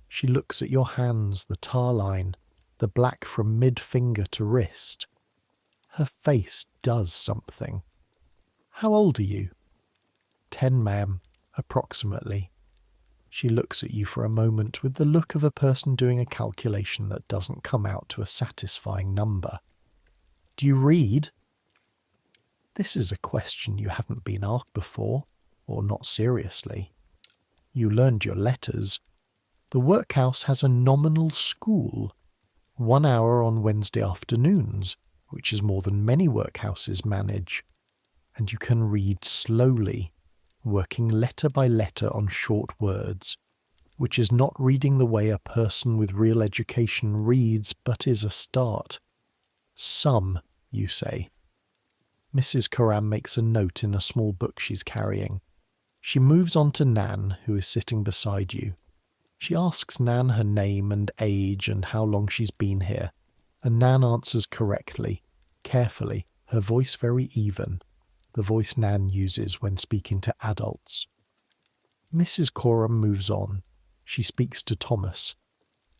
She looks at your hands, the tar line, the black from mid-finger to wrist. Her face does something. How old are you? 10, ma'am, approximately. She looks at you for a moment with the look of a person doing a calculation that doesn't come out to a satisfying number. Do you read? This is a question you haven't been asked before, or not seriously. You learned your letters. The workhouse has a nominal school, 1 hour on Wednesday afternoons, which is more than many workhouses manage. And you can read slowly, working letter by letter on short words, which is not reading the way a person with real education reads, but is a start. Some, you say. Mrs. Coram makes a note in a small book she's carrying. She moves on to Nan, who is sitting beside you. She asks Nan her name and age and how long she's been here, and Nan answers correctly, carefully, her voice very even, the voice Nan uses when speaking to adults. Mrs. Coram moves on. She speaks to Thomas.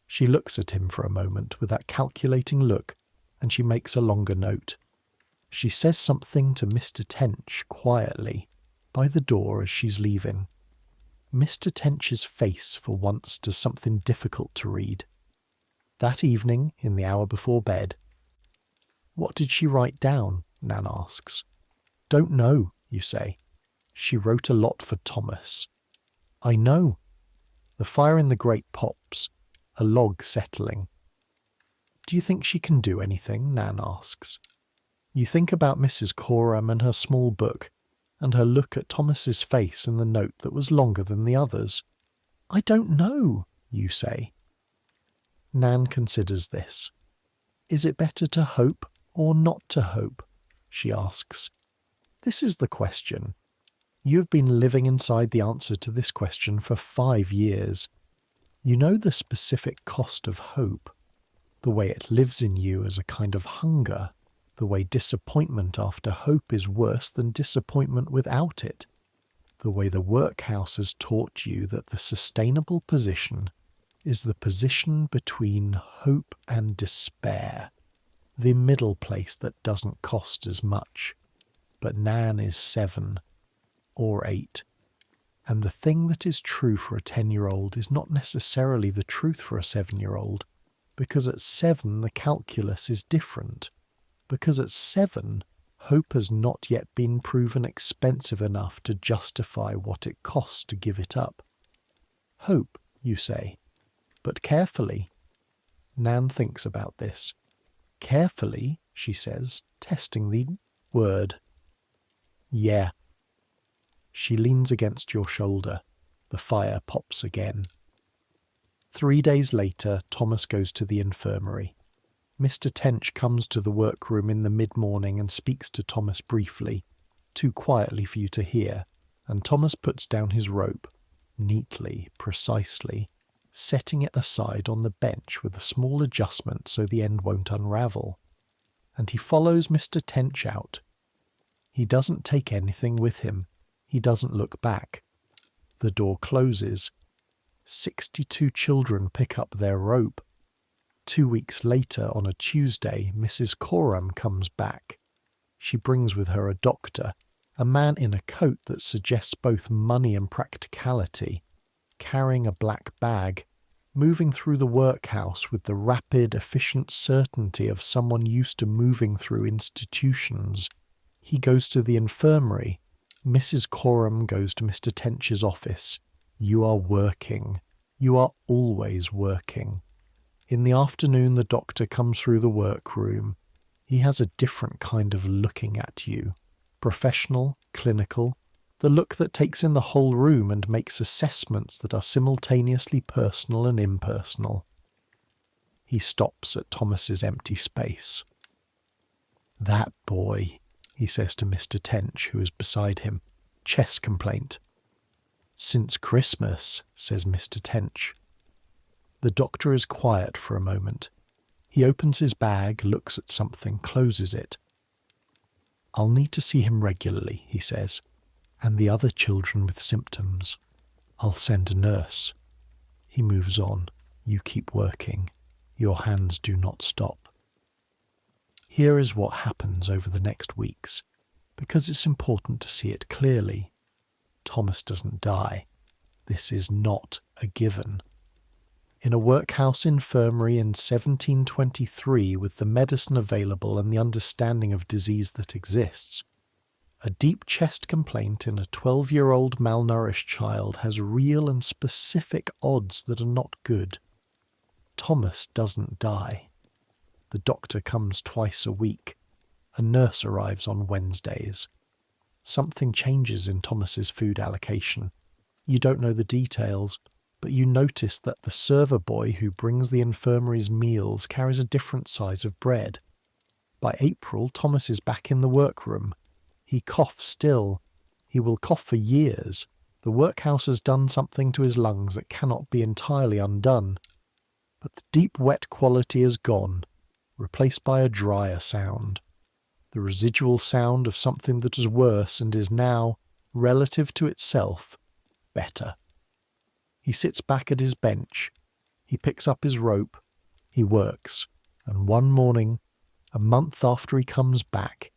She looks at him for a moment with that calculating look, and she makes a longer note. She says something to Mr. Tench quietly, by the door as she's leaving. Mr. Tench's face for once does something difficult to read. That evening, in the hour before bed. What did she write down? Nan asks. Don't know, you say. She wrote a lot for Thomas. I know. The fire in the grate pops, a log settling. Do you think she can do anything? Nan asks. You think about Mrs. Coram and her small book, and her look at Thomas's face in the note that was longer than the others. I don't know, you say. Nan considers this. Is it better to hope or not to hope? she asks. This is the question. You have been living inside the answer to this question for 5 years. You know the specific cost of hope, the way it lives in you as a kind of hunger, the way disappointment after hope is worse than disappointment without it, the way the workhouse has taught you that the sustainable position is the position between hope and despair, the middle place that doesn't cost as much. But Nan is 7 or 8, and the thing that is true for a 10-year-old is not necessarily the truth for a 7-year-old, because at 7 the calculus is different, because at 7 hope has not yet been proven expensive enough to justify what it costs to give it up. Hope, you say, but carefully. Nan thinks about this. Carefully, she says, testing the word. Yeah. She leans against your shoulder. The fire pops again. 3 days later, Thomas goes to the infirmary. Mr. Tench comes to the workroom in the mid-morning and speaks to Thomas briefly, too quietly for you to hear, and Thomas puts down his rope, neatly, precisely, setting it aside on the bench with a small adjustment so the end won't unravel. And he follows Mr. Tench out. He doesn't take anything with him. He doesn't look back. The door closes. 62 children pick up their rope. 2 weeks later, on a Tuesday, Mrs. Coram comes back. She brings with her a doctor, a man in a coat that suggests both money and practicality, carrying a black bag, moving through the workhouse with the rapid, efficient certainty of someone used to moving through institutions. He goes to the infirmary. Mrs. Coram goes to Mr. Tench's office. You are working. You are always working. In the afternoon, the doctor comes through the workroom. He has a different kind of looking at you. Professional, clinical, the look that takes in the whole room and makes assessments that are simultaneously personal and impersonal. He stops at Thomas's empty space. That boy, he says to Mr. Tench, who is beside him. Chest complaint. Since Christmas, says Mr. Tench. The doctor is quiet for a moment. He opens his bag, looks at something, closes it. I'll need to see him regularly, he says, and the other children with symptoms. I'll send a nurse. He moves on. You keep working. Your hands do not stop. Here is what happens over the next weeks, because it's important to see it clearly. Thomas doesn't die. This is not a given. In a workhouse infirmary in 1723, with the medicine available and the understanding of disease that exists, a deep chest complaint in a 12-year-old malnourished child has real and specific odds that are not good. Thomas doesn't die. The doctor comes twice a week. A nurse arrives on Wednesdays. Something changes in Thomas's food allocation. You don't know the details, but you notice that the server boy who brings the infirmary's meals carries a different size of bread. By April, Thomas is back in the workroom. He coughs still. He will cough for years. The workhouse has done something to his lungs that cannot be entirely undone. But the deep wet quality is gone, replaced by a drier sound. The residual sound of something that is worse and is now, relative to itself, better. He sits back at his bench. He picks up his rope. He works. And one morning, a month after he comes back,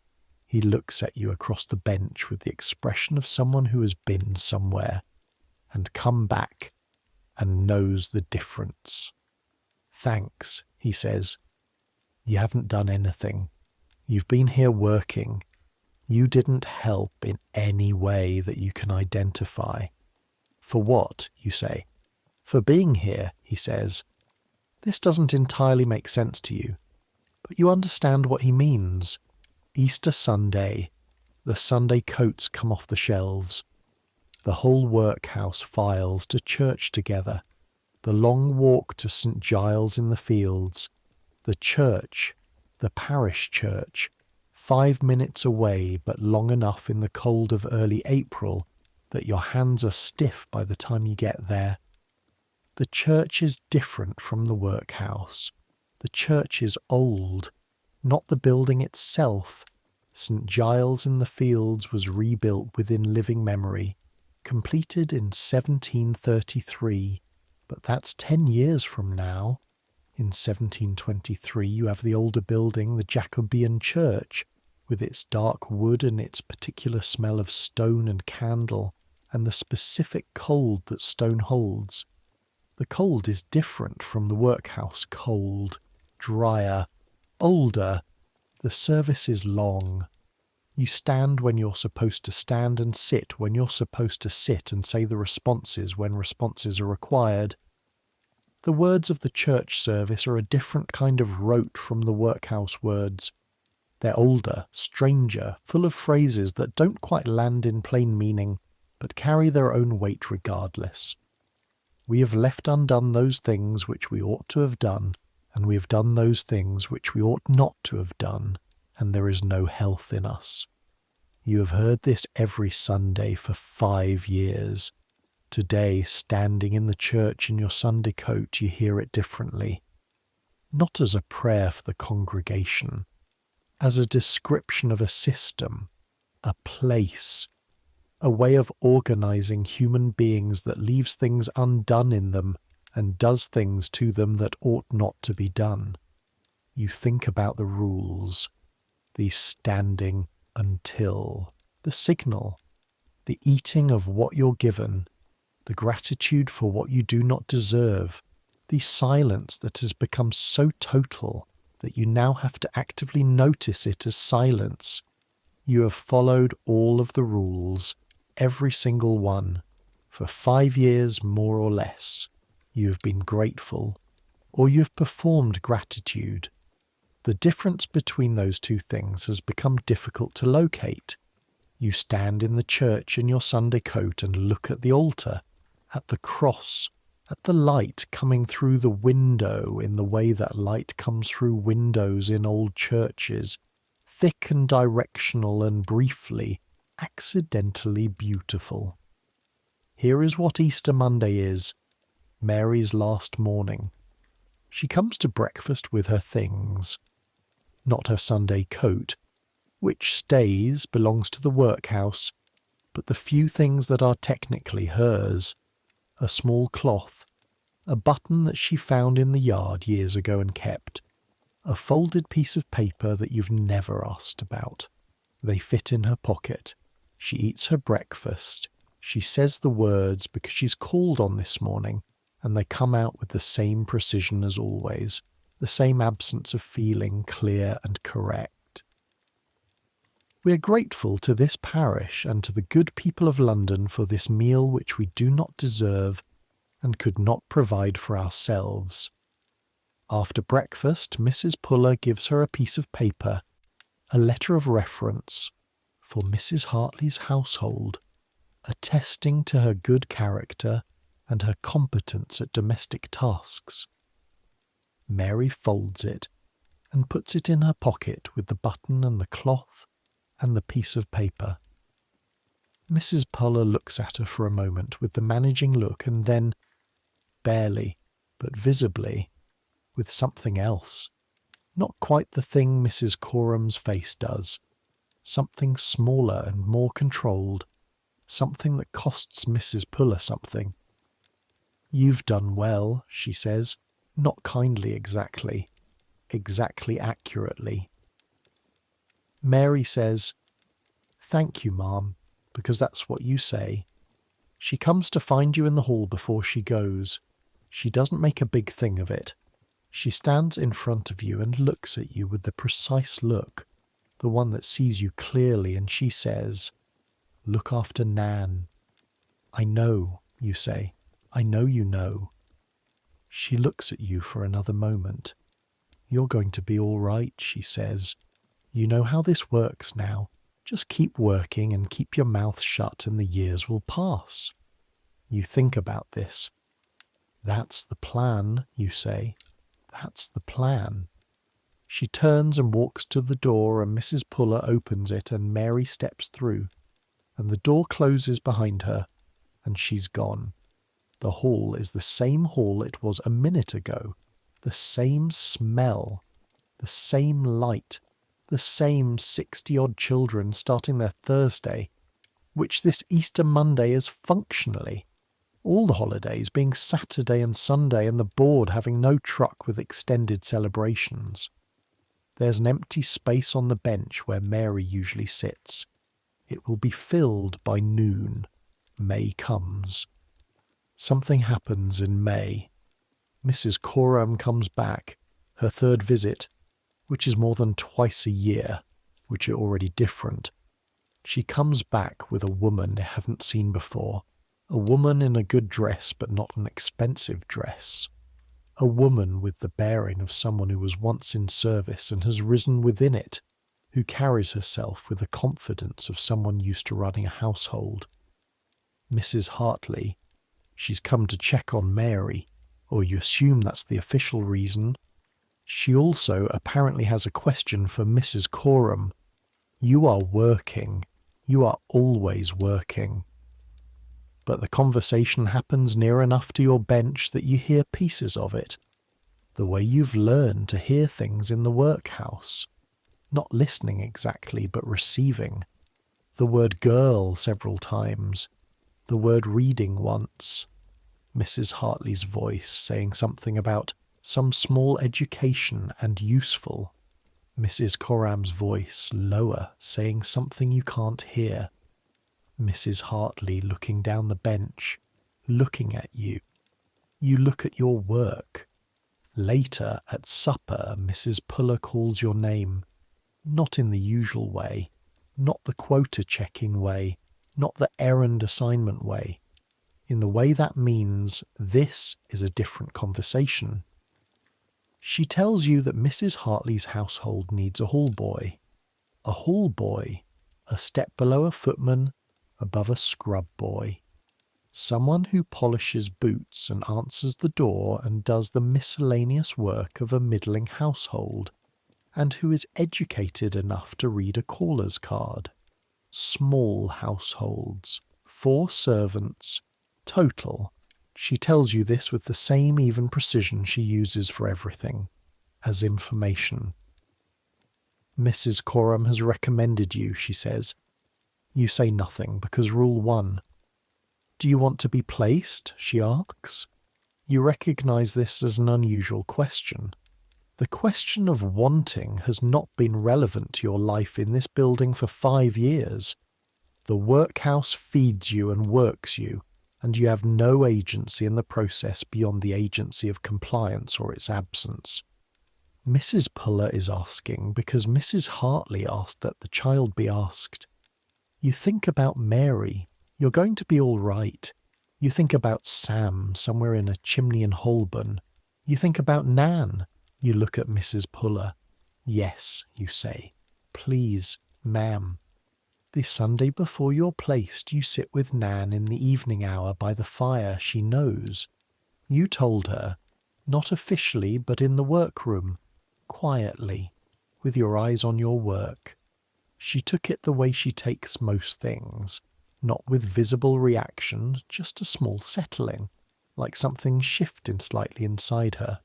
he looks at you across the bench with the expression of someone who has been somewhere and come back and knows the difference. Thanks, he says. You haven't done anything. You've been here working. You didn't help in any way that you can identify. For what, you say? For being here, he says. This doesn't entirely make sense to you, but you understand what he means. Easter Sunday, the Sunday coats come off the shelves. The whole workhouse files to church together. The long walk to St. Giles in the Fields. The church, the parish church, 5 minutes away, but long enough in the cold of early April that your hands are stiff by the time you get there. The church is different from the workhouse. The church is old, not the building itself. St. Giles in the Fields was rebuilt within living memory, completed in 1733, but that's 10 years from now. In 1723 you have the older building, the Jacobean church, with its dark wood and its particular smell of stone and candle, and the specific cold that stone holds. The cold is different from the workhouse cold, drier, older. The service is long. You stand when you're supposed to stand and sit when you're supposed to sit and say the responses when responses are required. The words of the church service are a different kind of rote from the workhouse words. They're older, stranger, full of phrases that don't quite land in plain meaning, but carry their own weight regardless. We have left undone those things which we ought to have done, and we have done those things which we ought not to have done, and there is no health in us. You have heard this every Sunday for 5 years. Today, standing in the church in your Sunday coat, you hear it differently. Not as a prayer for the congregation, as a description of a system, a place, a way of organising human beings that leaves things undone in them and does things to them that ought not to be done. You think about the rules, the standing until, the signal, the eating of what you're given, the gratitude for what you do not deserve, the silence that has become so total that you now have to actively notice it as silence. You have followed all of the rules, every single one, for 5 years more or less. You have been grateful, or you have performed gratitude. The difference between those two things has become difficult to locate. You stand in the church in your Sunday coat and look at the altar, at the cross, at the light coming through the window in the way that light comes through windows in old churches, thick and directional and briefly, accidentally beautiful. Here is what Easter Monday is, Mary's last morning. She comes to breakfast with her things. Not her Sunday coat, which stays, belongs to the workhouse, but the few things that are technically hers. A small cloth, a button that she found in the yard years ago and kept, a folded piece of paper that you've never asked about. They fit in her pocket. She eats her breakfast. She says the words because she's called on this morning, and they come out with the same precision as always, the same absence of feeling clear and correct. We are grateful to this parish and to the good people of London for this meal which we do not deserve and could not provide for ourselves. After breakfast, Mrs. Puller gives her a piece of paper, a letter of reference, for Mrs. Hartley's household, attesting to her good character and her competence at domestic tasks. Mary folds it and puts it in her pocket with the button and the cloth and the piece of paper. Mrs. Puller looks at her for a moment with the managing look and then, barely, but visibly, with something else. Not quite the thing Mrs. Coram's face does. Something smaller and more controlled. Something that costs Mrs. Puller something. "You've done well," she says, not kindly exactly accurately. Mary says, "Thank you, Ma'am," because that's what you say. She comes to find you in the hall before she goes. She doesn't make a big thing of it. She stands in front of you and looks at you with the precise look, the one that sees you clearly, and she says, "Look after Nan." "I know," you say. "I know you know." She looks at you for another moment. "You're going to be all right," she says. "You know how this works now. Just keep working and keep your mouth shut and the years will pass." You think about this. "That's the plan," you say. "That's the plan." She turns and walks to the door, and Mrs. Puller opens it, and Mary steps through, and the door closes behind her, and she's gone. The hall is the same hall it was a minute ago, the same smell, the same light, the same 60-odd children starting their Thursday, which this Easter Monday is functionally. All the holidays being Saturday and Sunday, and the board having no truck with extended celebrations. There's an empty space on the bench where Mary usually sits. It will be filled by noon. May comes. Something happens in May. Mrs. Coram comes back, her third visit, which is more than twice a year, which are already different. She comes back with a woman they haven't seen before, a woman in a good dress but not an expensive dress, a woman with the bearing of someone who was once in service and has risen within it, who carries herself with the confidence of someone used to running a household. Mrs. Hartley, she's come to check on Mary, or you assume that's the official reason. She also apparently has a question for Mrs. Coram. You are working. You are always working. But the conversation happens near enough to your bench that you hear pieces of it, the way you've learned to hear things in the workhouse. Not listening exactly, but receiving. The word girl several times. The word reading once. Mrs. Hartley's voice saying something about some small education and useful. Mrs. Coram's voice lower, saying something you can't hear. Mrs. Hartley looking down the bench, looking at you. You look at your work. Later, at supper, Mrs. Puller calls your name. Not in the usual way, not the quota-checking way, not the errand assignment way. In the way that means this is a different conversation. She tells you that Mrs. Hartley's household needs a hall boy. A hall boy, a step below a footman, above a scrub boy. Someone who polishes boots and answers the door and does the miscellaneous work of a middling household, and who is educated enough to read a caller's card. Small households, 4 servants, total. She tells you this with the same even precision she uses for everything, as information. Mrs. Coram has recommended you, she says. You say nothing, because rule 1. Do you want to be placed? She asks. You recognise this as an unusual question. The question of wanting has not been relevant to your life in this building for 5 years. The workhouse feeds you and works you, and you have no agency in the process beyond the agency of compliance or its absence. Mrs. Puller is asking because Mrs. Hartley asked that the child be asked. You think about Mary. You're going to be all right. You think about Sam somewhere in a chimney in Holborn. You think about Nan. You look at Mrs. Puller. Yes, you say. Please, ma'am. The Sunday before you're placed, you sit with Nan in the evening hour by the fire she knows. You told her, not officially but in the workroom, quietly, with your eyes on your work. She took it the way she takes most things, not with visible reaction, just a small settling, like something shifting slightly inside her.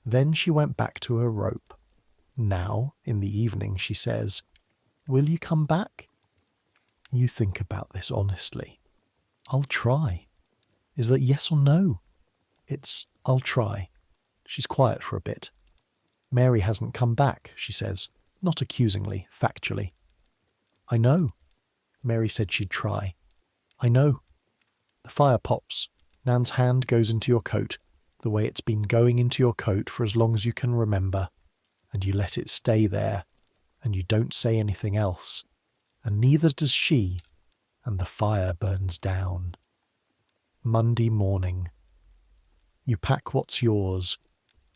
Then she went back to her rope. Now, in the evening, she says, "Will you come back?" You think about this honestly. I'll try. Is that yes or no? It's, I'll try. She's quiet for a bit. Mary hasn't come back, she says, not accusingly, factually. I know. Mary said she'd try. I know. The fire pops. Nan's hand goes into your coat, the way it's been going into your coat for as long as you can remember, and you let it stay there, and you don't say anything else, and neither does she, and the fire burns down. Monday morning. You pack what's yours,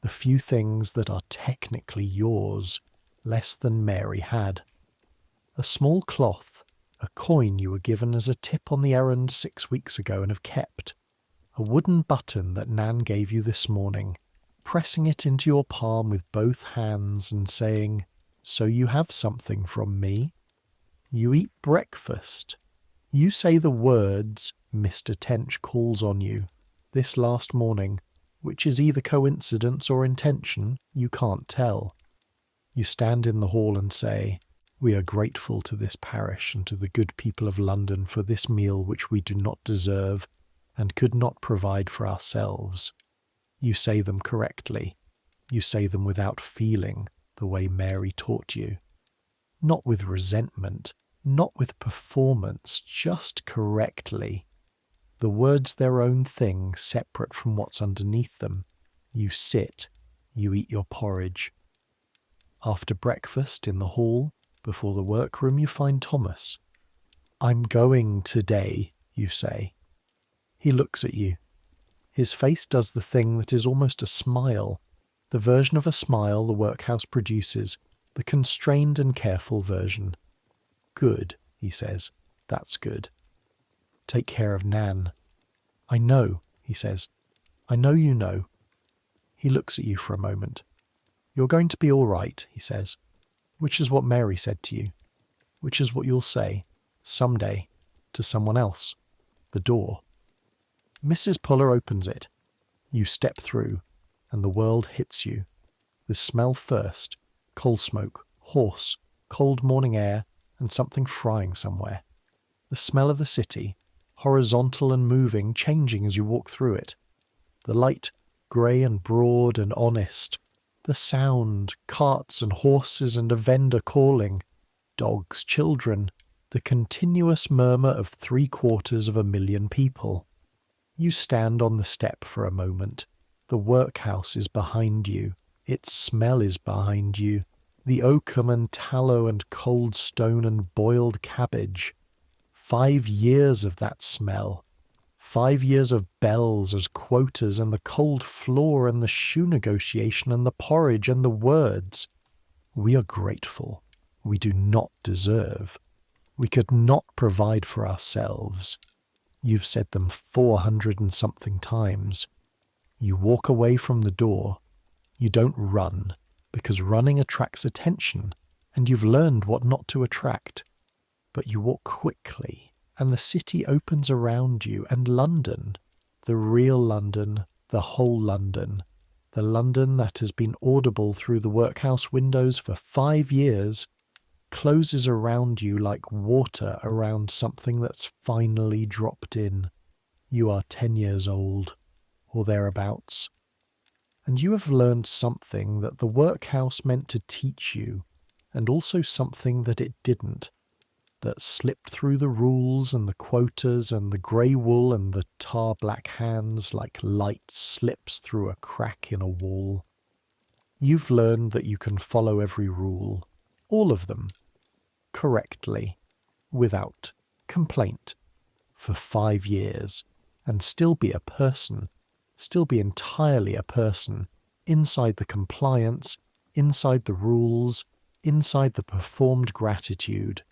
the few things that are technically yours, less than Mary had. A small cloth, a coin you were given as a tip on the errand 6 weeks ago and have kept. A wooden button that Nan gave you this morning, pressing it into your palm with both hands and saying, "So you have something from me? You eat breakfast. You say the words Mr. Tench calls on you this last morning, which is either coincidence or intention, you can't tell. You stand in the hall and say, 'We are grateful to this parish and to the good people of London for this meal which we do not deserve and could not provide for ourselves.' You say them correctly. You say them without feeling, the way Mary taught you. Not with resentment, not with performance, just correctly. The words their own thing, separate from what's underneath them. You sit, you eat your porridge. After breakfast in the hall, before the workroom, you find Thomas. 'I'm going today,' you say. He looks at you. His face does the thing that is almost a smile, the version of a smile the workhouse produces, the constrained and careful version. 'Good,' he says. 'That's good. Take care of Nan.' 'I know,' he says. 'I know you know.' He looks at you for a moment. 'You're going to be all right,' he says, which is what Mary said to you, which is what you'll say, someday, to someone else. The door. Mrs. Puller opens it. You step through, and the world hits you. The smell first, coal smoke, horse, cold morning air, and something frying somewhere. The smell of the city, horizontal and moving, changing as you walk through it. The light, grey and broad and honest. The sound, carts and horses and a vendor calling. Dogs, children. The continuous murmur of 750,000 people. You stand on the step for a moment. The workhouse is behind you. Its smell is behind you. The oakum and tallow and cold stone and boiled cabbage. 5 years of that smell. 5 years of bells as quotas and the cold floor and the shoe negotiation and the porridge and the words. We are grateful. We do not deserve. We could not provide for ourselves. You've said them 400 and something times. You walk away from the door. You don't run, because running attracts attention, and you've learned what not to attract. But you walk quickly, and the city opens around you, and London, the real London, the whole London, the London that has been audible through the workhouse windows for 5 years, closes around you like water around something that's finally dropped in. You are 10 years old, or thereabouts, and you have learned something that the workhouse meant to teach you, and also something that it didn't, that slipped through the rules and the quotas and the grey wool and the tar-black hands like light slips through a crack in a wall. You've learned that you can follow every rule, all of them, correctly, without complaint, for 5 years, and still be a person, still be entirely a person, inside the compliance, inside the rules, inside the performed gratitude.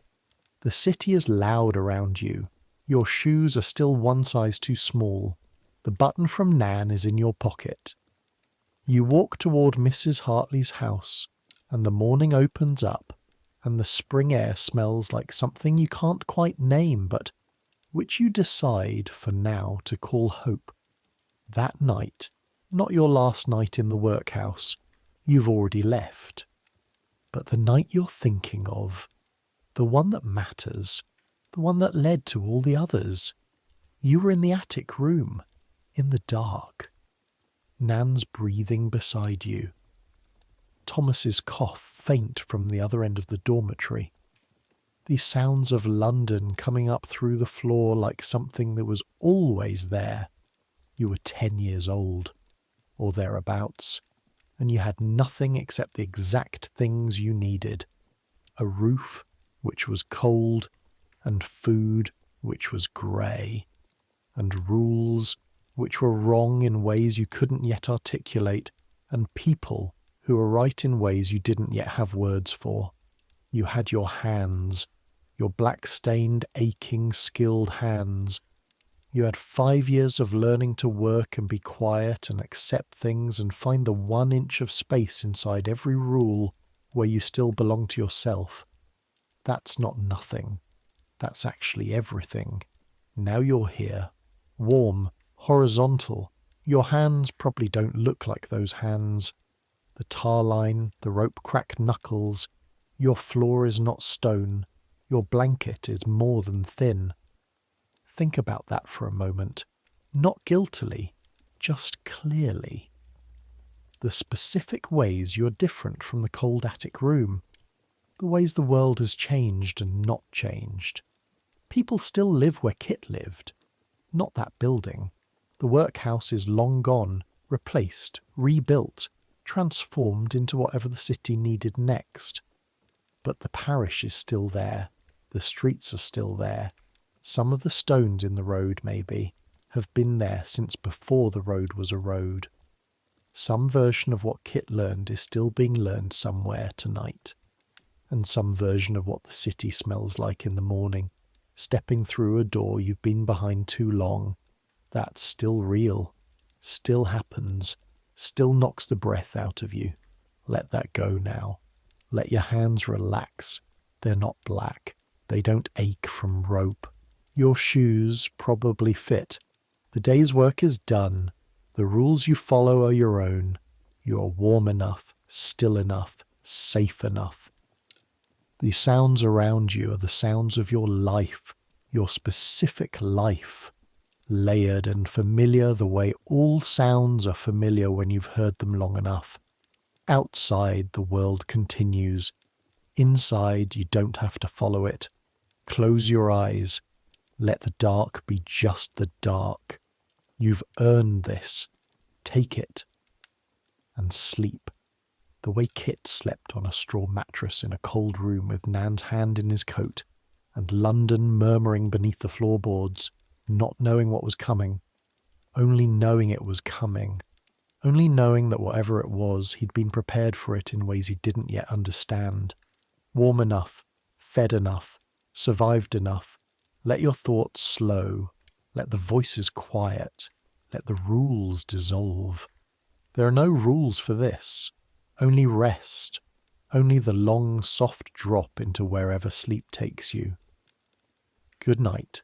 The city is loud around you. Your shoes are still 1 size too small. The button from Nan is in your pocket. You walk toward Mrs. Hartley's house, and the morning opens up, and the spring air smells like something you can't quite name, but which you decide for now to call hope. That night, not your last night in the workhouse, you've already left, but the night you're thinking of, the one that matters, the one that led to all the others. You were in the attic room, in the dark. Nan's breathing beside you. Thomas's cough faint from the other end of the dormitory. The sounds of London coming up through the floor like something that was always there. You were 10 years old, or thereabouts, and you had nothing except the exact things you needed. A roof, which was cold, and food, which was grey, and rules, which were wrong in ways you couldn't yet articulate, and people who were right in ways you didn't yet have words for. You had your hands, your black-stained, aching, skilled hands. You had 5 years of learning to work and be quiet and accept things and find the 1 inch of space inside every rule where you still belong to yourself. That's not nothing. That's actually everything. Now you're here. Warm, horizontal. Your hands probably don't look like those hands. The tar line, the rope-cracked knuckles. Your floor is not stone. Your blanket is more than thin. Think about that for a moment. Not guiltily, just clearly. The specific ways you're different from the cold attic room. The ways the world has changed and not changed. People still live where Kit lived. Not that building. The workhouse is long gone, replaced, rebuilt, transformed into whatever the city needed next. But the parish is still there. The streets are still there. Some of the stones in the road, maybe, have been there since before the road was a road. Some version of what Kit learned is still being learned somewhere tonight. And some version of what the city smells like in the morning, stepping through a door you've been behind too long, that's still real, still happens, still knocks the breath out of you. Let that go now. Let your hands relax. They're not black. They don't ache from rope. Your shoes probably fit. The day's work is done. The rules you follow are your own. You are warm enough, still enough, safe enough. The sounds around you are the sounds of your life, your specific life, layered and familiar the way all sounds are familiar when you've heard them long enough. Outside, the world continues. Inside, you don't have to follow it. Close your eyes. Let the dark be just the dark. You've earned this. Take it. And sleep. The way Kit slept on a straw mattress in a cold room with Nan's hand in his coat, and London murmuring beneath the floorboards, not knowing what was coming, only knowing it was coming, only knowing that whatever it was, he'd been prepared for it in ways he didn't yet understand. Warm enough, fed enough, survived enough. Let your thoughts slow. Let the voices quiet. Let the rules dissolve. There are no rules for this. Only rest. Only the long, soft drop into wherever sleep takes you. Good night.